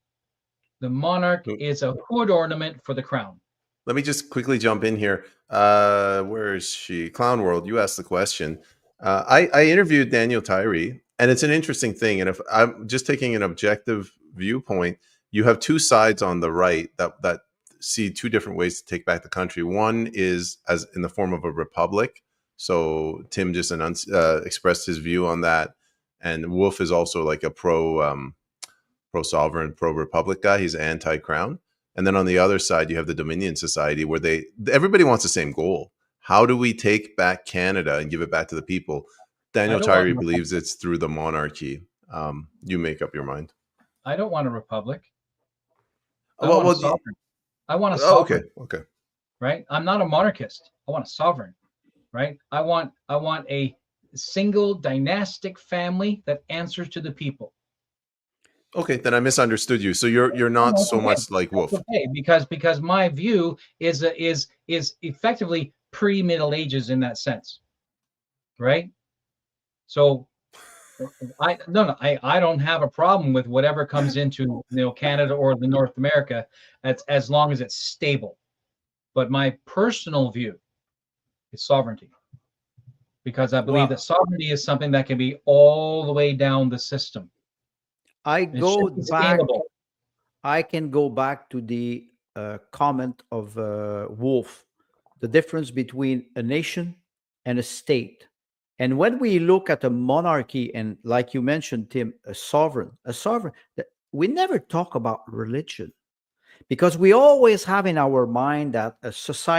The monarch is a hood ornament for the crown. Let me just quickly jump in here. Where is she? Clown World, you asked the question. I interviewed Daniel Tyree, and it's an interesting thing. And if I'm just taking an objective viewpoint, you have two sides on the right that see two different ways to take back the country. One is as in the form of a republic. So Tim just expressed his view on that, and Wolf is also like a pro sovereign, pro republic guy. He's anti crown. And then on the other side, you have the Dominion Society, where everybody wants the same goal. How do we take back Canada and give it back to the people? I Daniel don't want Tyree a republic. believes it's through the monarchy. You make up your mind. I don't want a republic. I Well, want a well, sovereign. I want a oh, sovereign, okay. right? I'm not a monarchist. I want a sovereign, right? I want a single dynastic family that answers to the people. Okay, then I misunderstood you. So you're not No, so much like Wolf. okay, because my view is effectively pre-Middle Ages in that sense, right? So I don't have a problem with whatever comes into Canada or the North America as long as it's stable. But my personal view is sovereignty, because I believe that sovereignty is something that can be all the way down the system. I It go should be back. scalable. I can go back to the comment of Wolf, the difference between a nation and a state. And when we look at a monarchy, and like you mentioned, Tim, a sovereign, we never talk about religion, because we always have in our mind that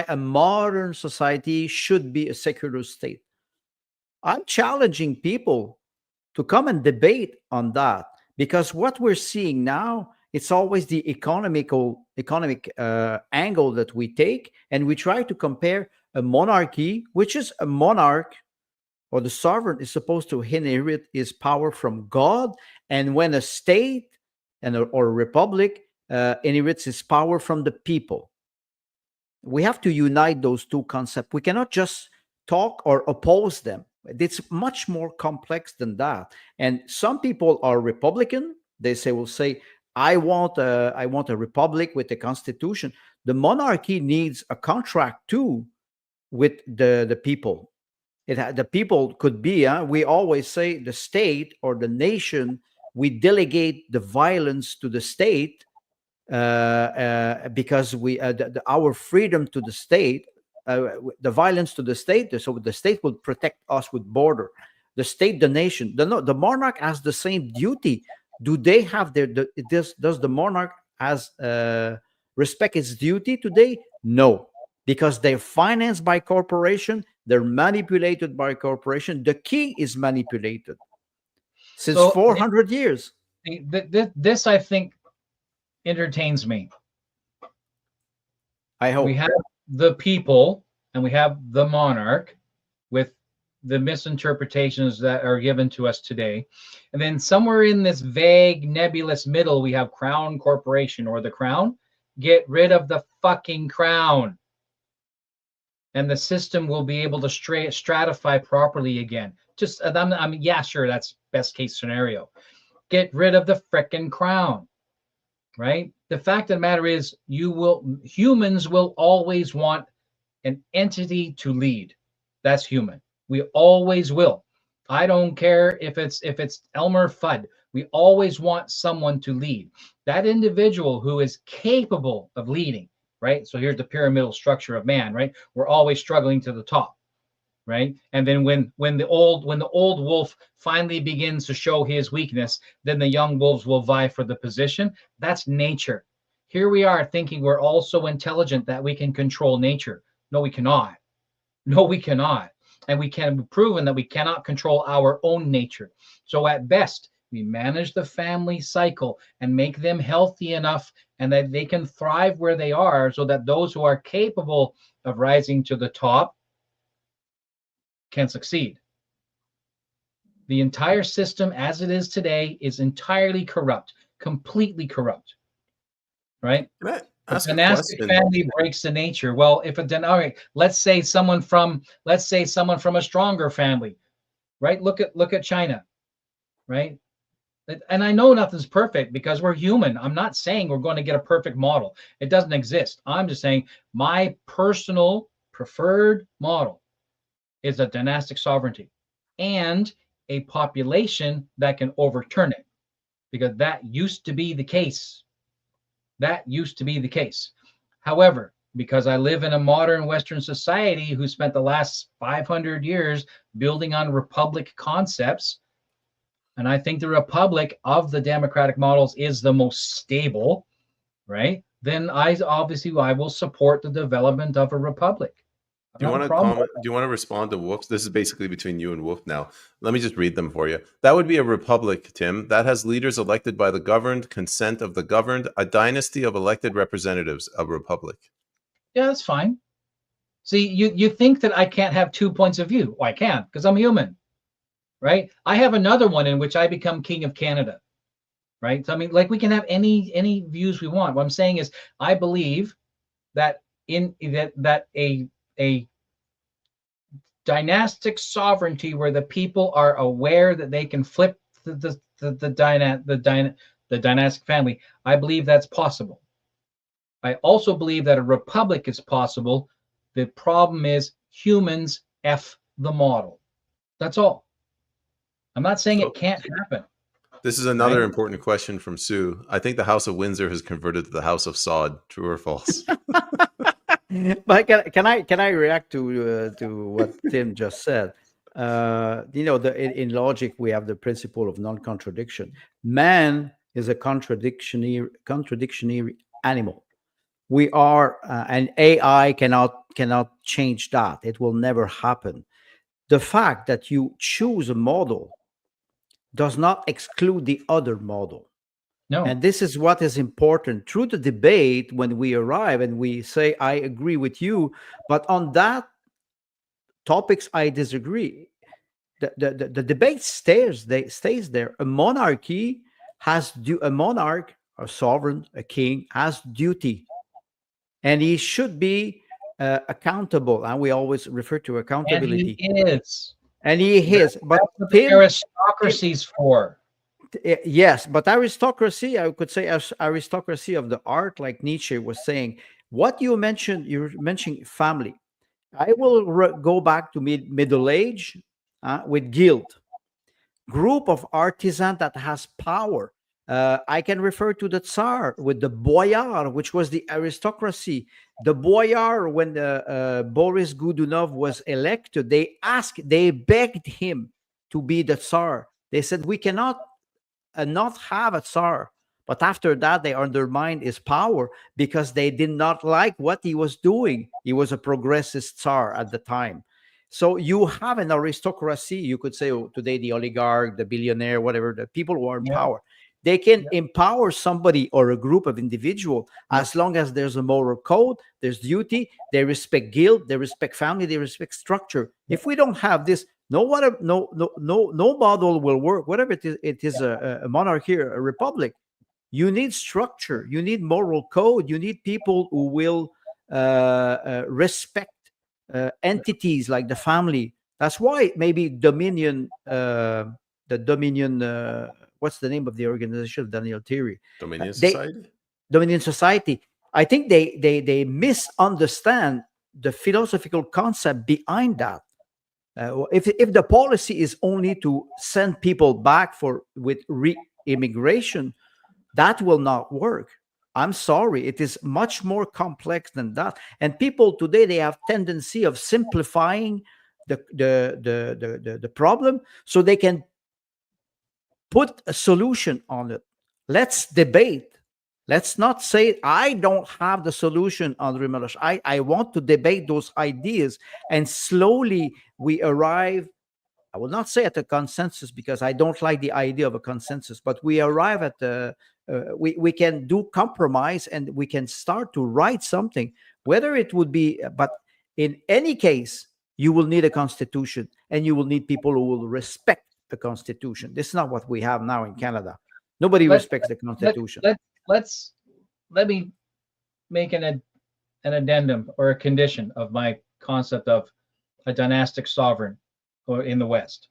a modern society should be a secular state. I'm challenging people to come and debate on that, because what we're seeing now, it's always the economic angle that we take, and we try to compare a monarchy, which is a monarch or the sovereign is supposed to inherit his power from God, and when a state or a republic inherits his power from the people. We have to unite those two concepts. We cannot just talk or oppose them. It's much more complex than that. And some people are Republican. They will say, I want a republic with a constitution. The monarchy needs a contract too with the people. The people could be, we always say the state or the nation, we delegate the violence to the state, because our freedom to the state, the violence to the state, so the state will protect us with border. The state, the nation, the monarch has the same duty. Do they have does the monarch has respect its duty today? No, because they're financed by corporation, they're manipulated by corporation. The king is manipulated since 400 years. This I think entertains me. I hope. We have the people and we have the monarch with the misinterpretations that are given to us today. And then somewhere in this vague, nebulous middle, we have Crown Corporation or the Crown. Get rid of the fucking Crown, and the system will be able to stratify properly again. I mean, yeah, sure, that's best case scenario. Get rid of the frickin' Crown, right? The fact of the matter is, humans will always want an entity to lead. That's human. We always will. I don't care if it's Elmer Fudd. We always want someone to lead. That individual who is capable of leading, right? So here's the pyramidal structure of man, right? We're always struggling to the top, right? And then when the old wolf finally begins to show his weakness, then the young wolves will vie for the position. That's nature. Here we are thinking we're all so intelligent that we can control nature. No, we cannot. No, we cannot. And we can be proven that we cannot control our own nature. So at best, we manage the family cycle and make them healthy enough and that they can thrive where they are, so that those who are capable of rising to the top can succeed. The entire system as it is today is entirely corrupt, completely corrupt, right? A dynastic family breaks the nature. Well, if all right, let's say someone from a stronger family, right? Look at China, right? And I know nothing's perfect because we're human. I'm not saying we're going to get a perfect model. It doesn't exist. I'm just saying my personal preferred model is a dynastic sovereignty. and a population that can overturn it, because that used to be the case. That used to be the case. However, because I live in a modern Western society who spent the last 500 years building on republic concepts, and I think the republic of the democratic models is the most stable, right? Then I will support the development of a republic. I Do you don't have want a to problem. comment? Do you want to respond to Wolf's? This is basically between you and Wolf now. Let me just read them for you. That would be a republic, Tim. That has leaders elected by the governed, consent of the governed, a dynasty of elected representatives, a republic. Yeah, that's fine. See, you think that I can't have 2 points of view. Well, I can, because I'm human, right? I have another one in which I become king of Canada, right? So I mean, like, we can have any views we want. What I'm saying is, I believe that a dynastic sovereignty where the people are aware that they can flip the dynastic family, I believe that's possible. I also believe that a republic is possible. The problem is humans F the model. That's all. I'm not saying it can't happen. This is another Right? important question from Sue. I think the House of Windsor has converted to the House of Sod. True or false? But can I react to what Tim just said? In logic we have the principle of non-contradiction. Man is a contradictionary animal. We are, and AI cannot change that. It will never happen. The fact that you choose a model does not exclude the other model. No. And this is what is important through the debate. When we arrive and we say, I agree with you, but on that topics I disagree, the debate stays there. A monarchy a monarch, a sovereign, a king has duty, and he should be accountable. And we always refer to accountability. And he is. And he is. But That's what the Tim, aristocracy's for. Yes, but aristocracy, I could say, as aristocracy of the art, like Nietzsche was saying. What you mentioned, you're mentioning family. I will go back to Middle Age with guild, group of artisans that has power. I can refer to the Tsar with the boyar, which was the aristocracy. The boyar, when Boris Godunov was elected, they begged him to be the Tsar. They said, we cannot not have a Tsar. But after that, they undermined his power because they did not like what he was doing. He was a progressist Tsar at the time. So you have an aristocracy. You could say today the oligarch, the billionaire, whatever, the people who are in power. They can empower somebody or a group of individual as long as there's a moral code, there's duty, they respect guild, they respect family, they respect structure. If we don't have this, no model will work. Whatever it is a monarchy, a republic. You need structure. You need moral code. You need people who will respect entities like the family. That's why maybe Dominion, the Dominion. What's the name of the organization of Daniel Thiry? Dominion Society. Dominion Society. I think they misunderstand the philosophical concept behind that. If the policy is only to send people back with re-immigration, that will not work. I'm sorry, it is much more complex than that. And people today, they have tendency of simplifying the problem so they can put a solution on it. Let's debate. Let's not say I don't have the solution, André Meloche. I want to debate those ideas, and slowly we arrive. I will not say at a consensus because I don't like the idea of a consensus, but we arrive at we can do compromise and we can start to write something. Whether it would be, but in any case, you will need a constitution, and you will need people who will respect the constitution. This is not what we have now in Canada. Nobody respects the constitution. Let me make an addendum or a condition of my concept of a dynastic sovereign or in the West.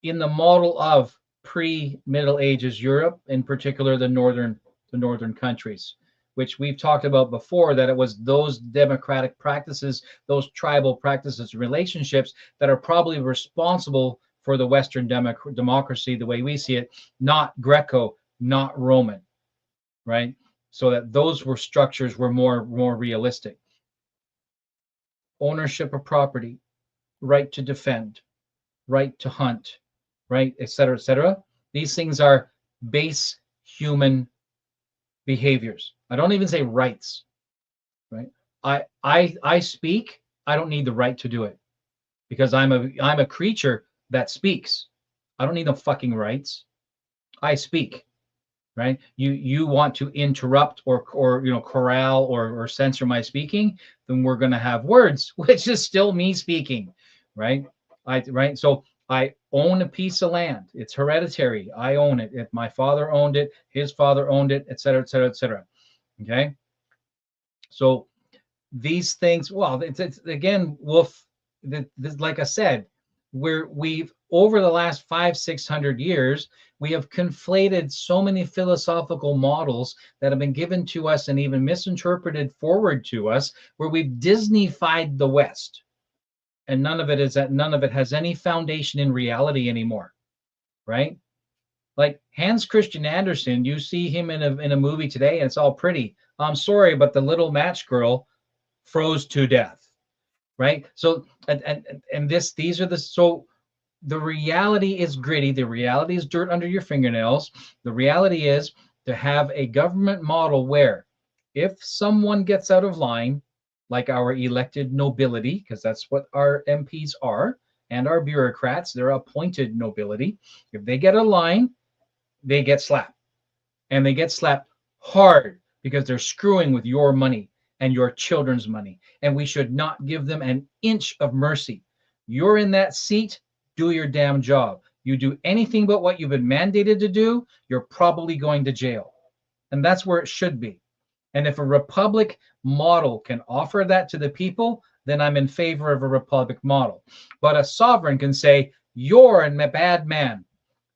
In the model of pre-Middle Ages Europe, in particular the northern countries, which we've talked about before, that it was those democratic practices, those tribal practices, relationships that are probably responsible for the Western democracy the way we see it, not Greco, not Roman, right? So that those were structures were more realistic. Ownership of property, right to defend, right to hunt, right, et cetera, et cetera. These things are base human behaviors. I don't even say rights, right? I speak. I don't need the right to do it because I'm a creature that speaks. I don't need no fucking rights. I speak, right? You want to interrupt or corral or censor my speaking, then we're going to have words, which is still me speaking, right? So I own a piece of land. It's hereditary. I own it. If my father owned it, his father owned it, et cetera, et cetera, et cetera. Okay. So these things, well, it's again, Wolf, like I said, we've over the last 500-600 years, we have conflated so many philosophical models that have been given to us and even misinterpreted forward to us, where we've Disneyfied the West, and none of it has any foundation in reality anymore, right? Like Hans Christian Andersen, you see him in a movie today, and it's all pretty. I'm sorry, but the little match girl froze to death, right? So and these are the reality is gritty. The reality is dirt under your fingernails. The reality is to have a government model where if someone gets out of line, like our elected nobility, because that's what our MPs are, and our bureaucrats, they're appointed nobility. If they get a line, they get slapped. And they get slapped hard because they're screwing with your money and your children's money. And we should not give them an inch of mercy. You're in that seat, do your damn job. You do anything but what you've been mandated to do, you're probably going to jail. And that's where it should be. And if a republic model can offer that to the people, then I'm in favor of a republic model. But a sovereign can say, you're a bad man.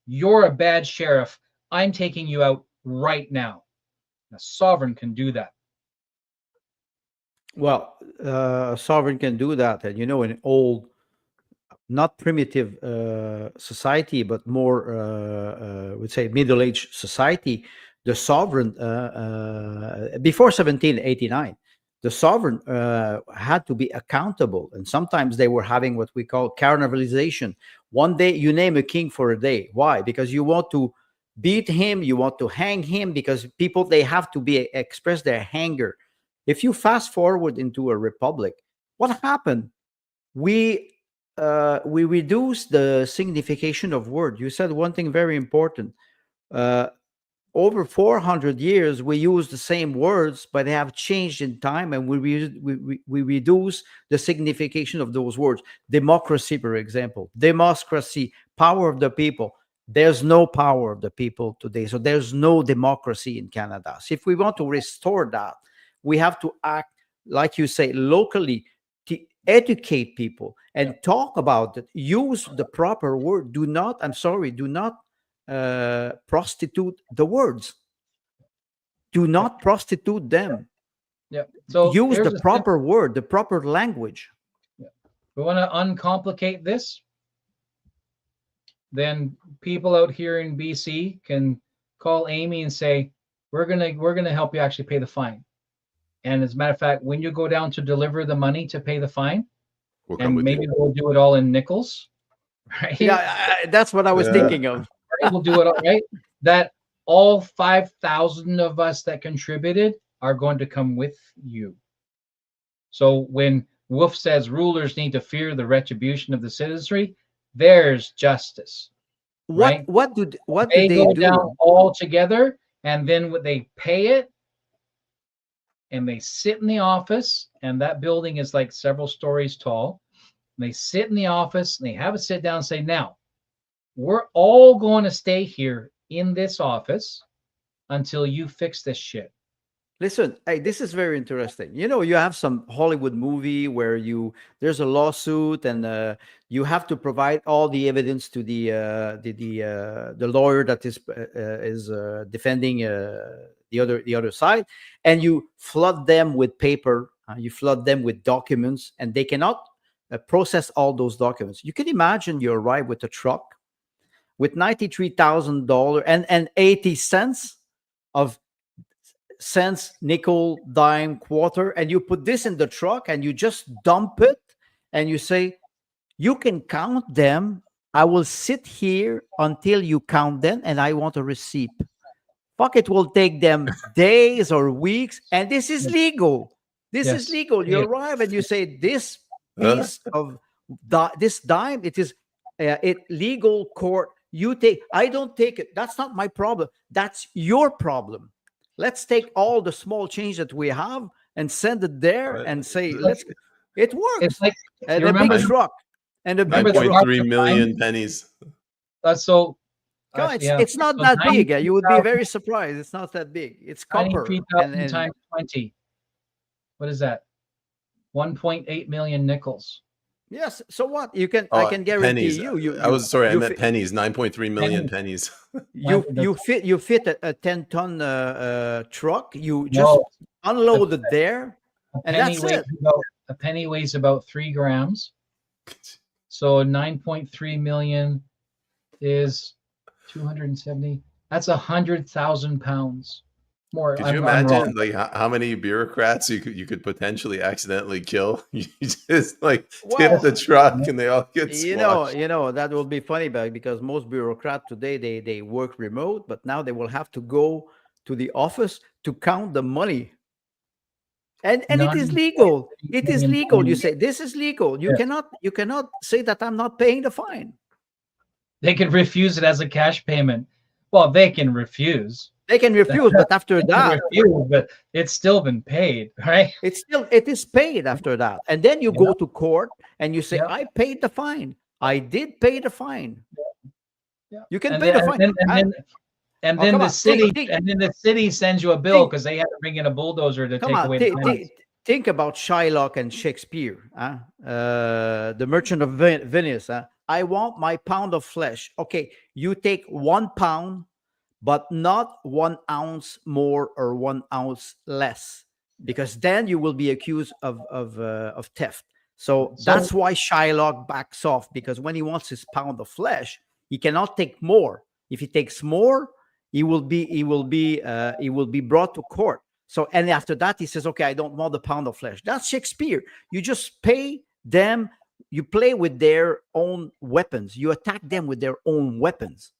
You're a bad sheriff. I'm taking you out right now. A sovereign can do that. Well, a sovereign can do that. And, in old, not primitive society, but more, would say, middle-aged society, the sovereign, before 1789, the sovereign had to be accountable. And sometimes they were having what we call carnivalization. One day you name a king for a day. Why? Because you want to beat him, you want to hang him, because people, they have to express their anger. If you fast forward into a republic, what happened? We reduce the signification of word. You said one thing very important. Over 400 years, we use the same words, but they have changed in time, and we reduce the signification of those words. Democracy, for example. Democracy, power of the people. There's no power of the people today. So there's no democracy in Canada. So if we want to restore that, we have to act, like you say, locally, to educate people and talk about it. Use the proper word. Do not prostitute the words. Do not prostitute them. Yeah. So use the proper word, the proper language. Yeah. We want to uncomplicate this. Then people out here in BC can call Amy and say, we're gonna help you actually pay the fine. And as a matter of fact, when you go down to deliver the money to pay the fine, and maybe we'll do it all in nickels, right? Yeah, that's what I was thinking of. We'll do it all right. That all 5,000 of us that contributed are going to come with you. So when Wolf says rulers need to fear the retribution of the citizenry, there's justice. Right? What do they do? Down all together, and then they pay it, and they sit in the office, and that building is like several stories tall. And they sit in the office, and they have a sit down and say, now, we're all going to stay here in this office until you fix this shit. Listen, hey, this is very interesting. You know, you have some Hollywood movie where there's a lawsuit and you have to provide all the evidence to the lawyer that is defending the other side, and you flood them with paper, you flood them with documents, and they cannot process all those documents. You can imagine you arrive with a truck with $93,000 and 80 cents of cents, nickel, dime, quarter, and you put this in the truck and you just dump it and you say, you can count them. I will sit here until you count them and I want a receipt. Fuck, it will take them days or weeks, and this is legal. This is legal. You arrive and you say, this piece of this dime, it is it legal court. You take, I don't take it. That's not my problem. That's your problem. Let's take all the small change that we have and send it there and say, let's. It works. It's like, and a big truck and a big 9.3 million pennies. So it's not that big. You would be very surprised. It's not that big. It's copper. 93,000 times 20. What is that? 1.8 million nickels. Yes. So what? You can. I can guarantee pennies. you. I was sorry. I meant pennies. 9.3 million pennies. You fit a 10-ton truck. You just unload it there, and that's it. A penny weighs about 3 grams. So 9.3 million is 270. That's 100,000 pounds more. Could you imagine like how many bureaucrats you could potentially accidentally kill? You just like tip the truck and they all get squashed. You know that will be funny, because most bureaucrats today they work remote, but now they will have to go to the office to count the money. And it is legal. It is legal. You say this is legal. You cannot say that I'm not paying the fine. They can refuse it as a cash payment. Well, they can refuse. They can refuse, but after that, but it's still been paid, right? It is paid after that, and then you go to court and you say, I paid the fine. I did pay the fine. You can pay the fine. And then the city sends you a bill because they have to bring in a bulldozer to take away the fines. Think about Shylock and Shakespeare, the Merchant of Venice. I want my pound of flesh. Okay, you take 1 pound, but not 1 ounce more or 1 ounce less, because then you will be accused of theft. So that's why Shylock backs off, because when he wants his pound of flesh, he cannot take more. If he takes more, he will be brought to court. So, and after that, he says, okay, I don't want the pound of flesh. That's Shakespeare. You just pay them. You play with their own weapons. You attack them with their own weapons,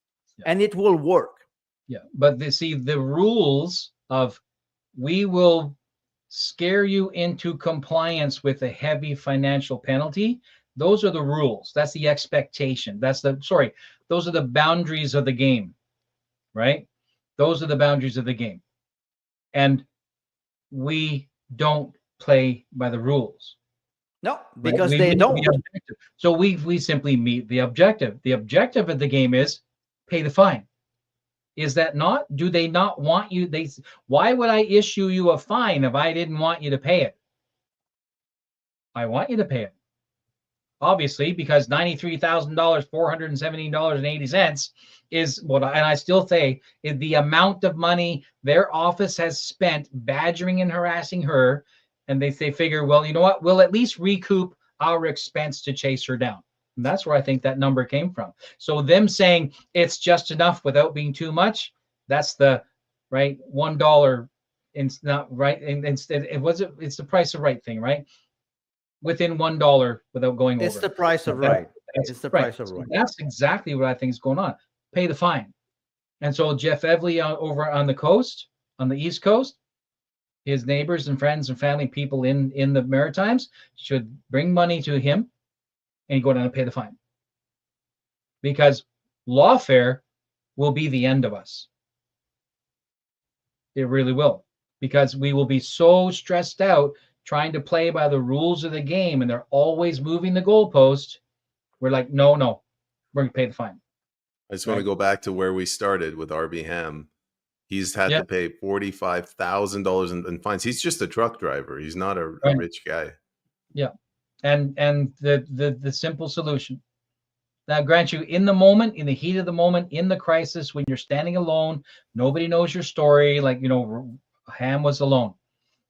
and it will work. Yeah, but the rules of we will scare you into compliance with a heavy financial penalty. Those are the rules. That's the expectation. Those are the boundaries of the game, right? Those are the boundaries of the game. And we don't play by the rules. No, because they don't. So we simply meet the objective. The objective of the game is pay the fine. Is that not? Do they not want you? Why would I issue you a fine if I didn't want you to pay it? I want you to pay it. Obviously, because $93,000, $417.80 is what, and I still say is the amount of money their office has spent badgering and harassing her, and they figure, well, you know what? We'll at least recoup our expense to chase her down. And that's where I think that number came from. So them saying it's just enough without being too much, that's the right $1. It's not right. And instead, it's the price of right thing, right? Within $1 without going over. It's the price of right. It's the price of right. That's exactly what I think is going on. Pay the fine. And so Jeff Evely over on the coast, on the East Coast, his neighbors and friends and family, people in the Maritimes should bring money to him and go down and pay the fine. Because lawfare will be the end of us. It really will. Because we will be so stressed out trying to play by the rules of the game, and they're always moving the goalpost. We're like, no, we're going to pay the fine. I just want to go back to where we started with RB Hamm. He's had to pay $45,000 in fines. He's just a truck driver. He's not a rich guy. Yeah, and the simple solution. Now, grant you, in the moment, in the heat of the moment, in the crisis, when you're standing alone, nobody knows your story. Like, you know, Hamm was alone,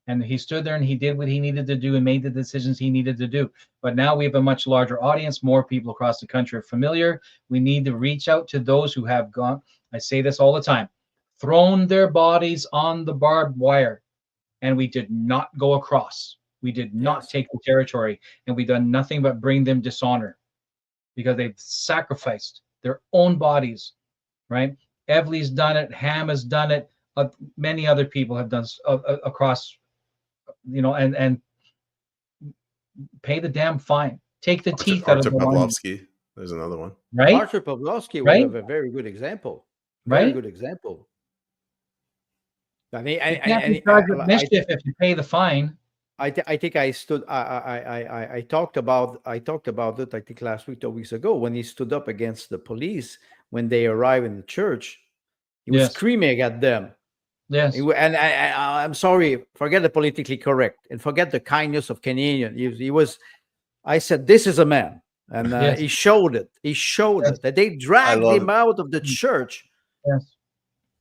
and he stood there and he did what he needed to do and made the decisions he needed to do. But now we have a much larger audience. More people across the country are familiar. We need to reach out to those who have gone. I say this all the time. Thrown their bodies on the barbed wire, and we did not go across. We did not take the territory, and we done nothing but bring them dishonor, because they've sacrificed their own bodies, right? Evely's done it. Hamm has done it. Many other people have done across, you know, and pay the damn fine. Take the teeth out of the Pavlovsky. There's another one. Right? Arthur Pavlovsky was a very good example. Very good example. I mean, you can't be charged with mischief if you pay the fine. I think I stood. I talked about it. I think last week, 2 weeks ago, when he stood up against the police when they arrived in the church. He was screaming at them. Yes. And I'm sorry. Forget the politically correct and forget the kindness of Canadian. He was. I said, "This is a man," and he showed it. He showed it. That they dragged him out of the church. Yes.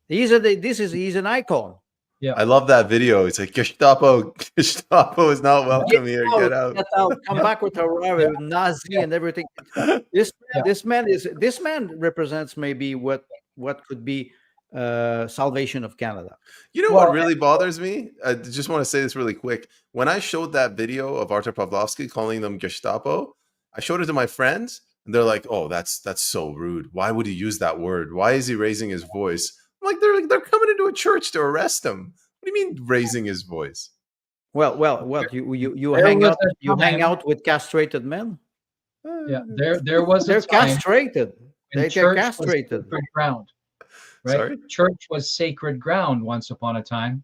He's an icon. Yeah, I love that video. It's like Gestapo is not welcome here. Get out. Come back with a Nazi and everything. This man represents maybe what could be salvation of Canada. You know what really bothers me? I just want to say this really quick. When I showed that video of Arthur Pavlovsky calling them Gestapo, I showed it to my friends, and they're like, "Oh, that's so rude. Why would he use that word? Why is he raising his voice?" I'm like, they're coming into a church to arrest him. What do you mean raising his voice? Well, you hang out with castrated men? Yeah, there was they're castrated. They're castrated. Sacred ground, right? Sorry? Church was sacred ground once upon a time.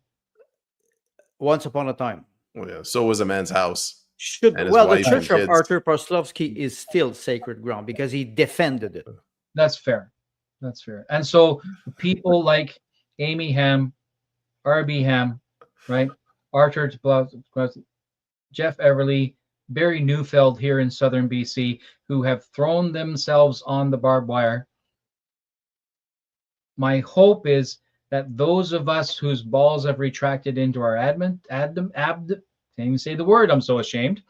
Once upon a time. Well, yeah. So was a man's house. The church of Arthur Pavlovsky is still sacred ground because he defended it. That's fair. That's fair. And so people like Amy Hamm, R.B. Hamm, right? Arthur, Jeff Everly, Barry Neufeld here in southern BC, who have thrown themselves on the barbed wire. My hope is that those of us whose balls have retracted into our can't even say the word, I'm so ashamed,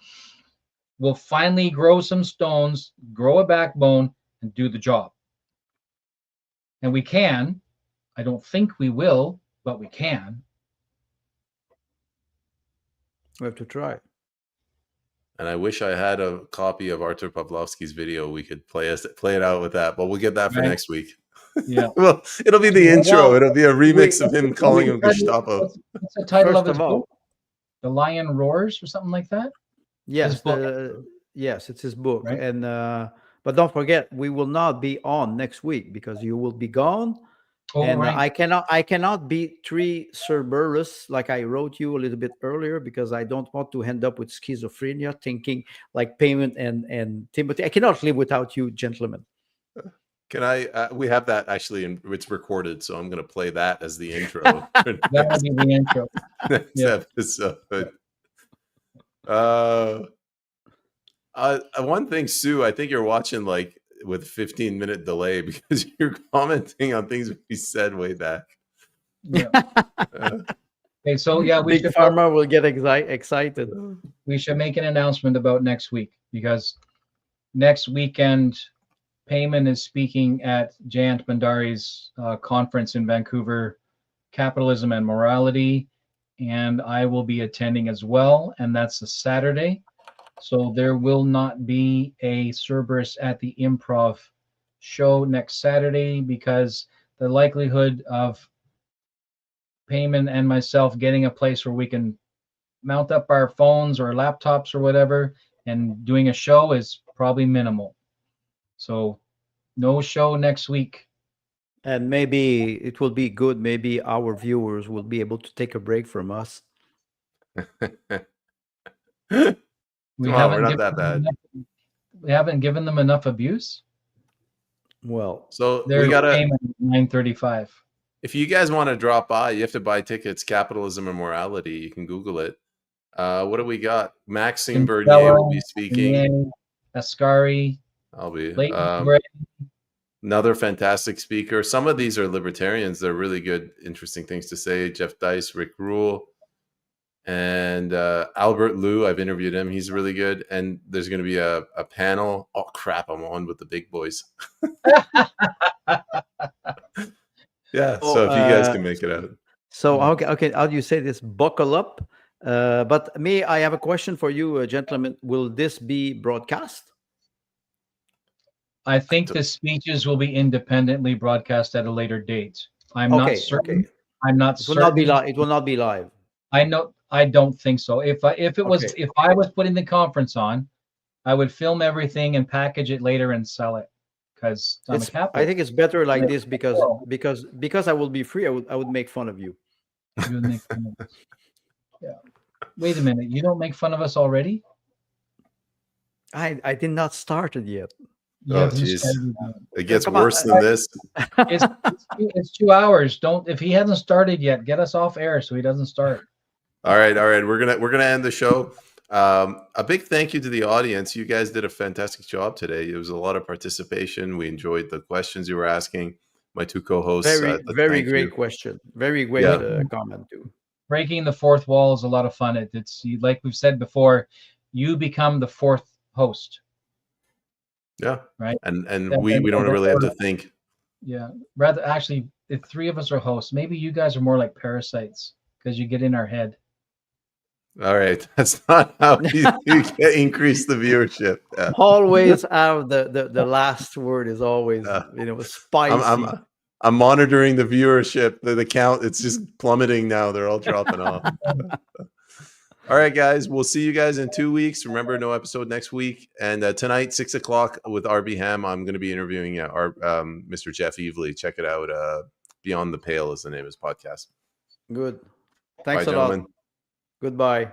will finally grow some stones, grow a backbone, and do the job. And we can. I don't think we will, but we can. We have to try. And I wish I had a copy of Arthur Pavlovsky's video. We could play it out with that, but we'll get that for next week. Yeah. Well, it'll be the intro. It'll be a remix of him calling him Gestapo. What's the title of his book? The Lion Roars or something like that? Yes. Yes, it's his book. Right? And but don't forget, we will not be on next week because you will be gone. And I cannot beat 3 Cerberus like I wrote you a little bit earlier because I don't want to end up with schizophrenia, thinking like Payment and Timothy. I cannot live without you, gentlemen. Can I? We have that actually, and it's recorded, so I'm going to play that as the intro. That would be the intro. Next episode. One thing, Sue, I think you're watching like with 15-minute delay because you're commenting on things we said way back. Yeah. Okay, so Big Pharma will get excited. We should make an announcement about next week because next weekend Payman is speaking at Jayant Bhandari's conference in Vancouver, Capitalism and Morality, and I will be attending as well, and that's a Saturday. So there will not be a Cerberus at the Improv show next Saturday because the likelihood of Payman and myself getting a place where we can mount up our phones or laptops or whatever and doing a show is probably minimal. So no show next week. And maybe it will be good. Maybe our viewers will be able to take a break from us. We're not that bad. We haven't given them enough abuse. Well, so they're we got 9:35. If you guys want to drop by, you have to buy tickets. Capitalism and Morality. You can Google it. What do we got? Maxime Bernier will be speaking. Ascari. I'll be. Leighton, Another fantastic speaker. Some of these are libertarians. They're really good, interesting things to say. Jeff Dice, Rick Rule, and Albert Liu. I've interviewed him. He's really good. And there's going to be a panel. Oh, crap. I'm on with the big boys. Yeah. So if you guys can make it out. So, okay. How do you say this? Buckle up. But I have a question for you, gentlemen. Will this be broadcast? I think the speeches will be independently broadcast at a later date. I'm not certain. Okay. I'm not It will certain. not be live. It will not be live. I know. I don't think so. If I was putting the conference on, I would film everything and package it later and sell it. Because I think it's better like this because I will be free. I would make fun of you. You would make fun of us. Yeah. Wait a minute. You don't make fun of us already? I did not start it yet. Oh, jeez. It gets worse than this. It's 2 hours. If he hasn't started yet, get us off air so he doesn't start. All right. We're gonna end the show. A big thank you to the audience. You guys did a fantastic job today. It was a lot of participation. We enjoyed the questions you were asking. My two co-hosts. Very great question. Very great comment too. Breaking the fourth wall is a lot of fun. It's like we've said before, you become the fourth host. Yeah. Right. And we don't really have to think. Yeah. Rather, actually, if three of us are hosts, maybe you guys are more like parasites because you get in our head. All right. That's not how you increase the viewership. Yeah. Always have the last word is always spicy. I'm monitoring the viewership. The count, it's just plummeting now. They're all dropping off. All right, guys. We'll see you guys in 2 weeks. Remember, no episode next week. And tonight, 6 o'clock with RB Hamm, I'm going to be interviewing Mr. Jeff Evely. Check it out. Beyond the Pale is the name of his podcast. Good. Thanks Bye, a gentlemen. lot. Goodbye.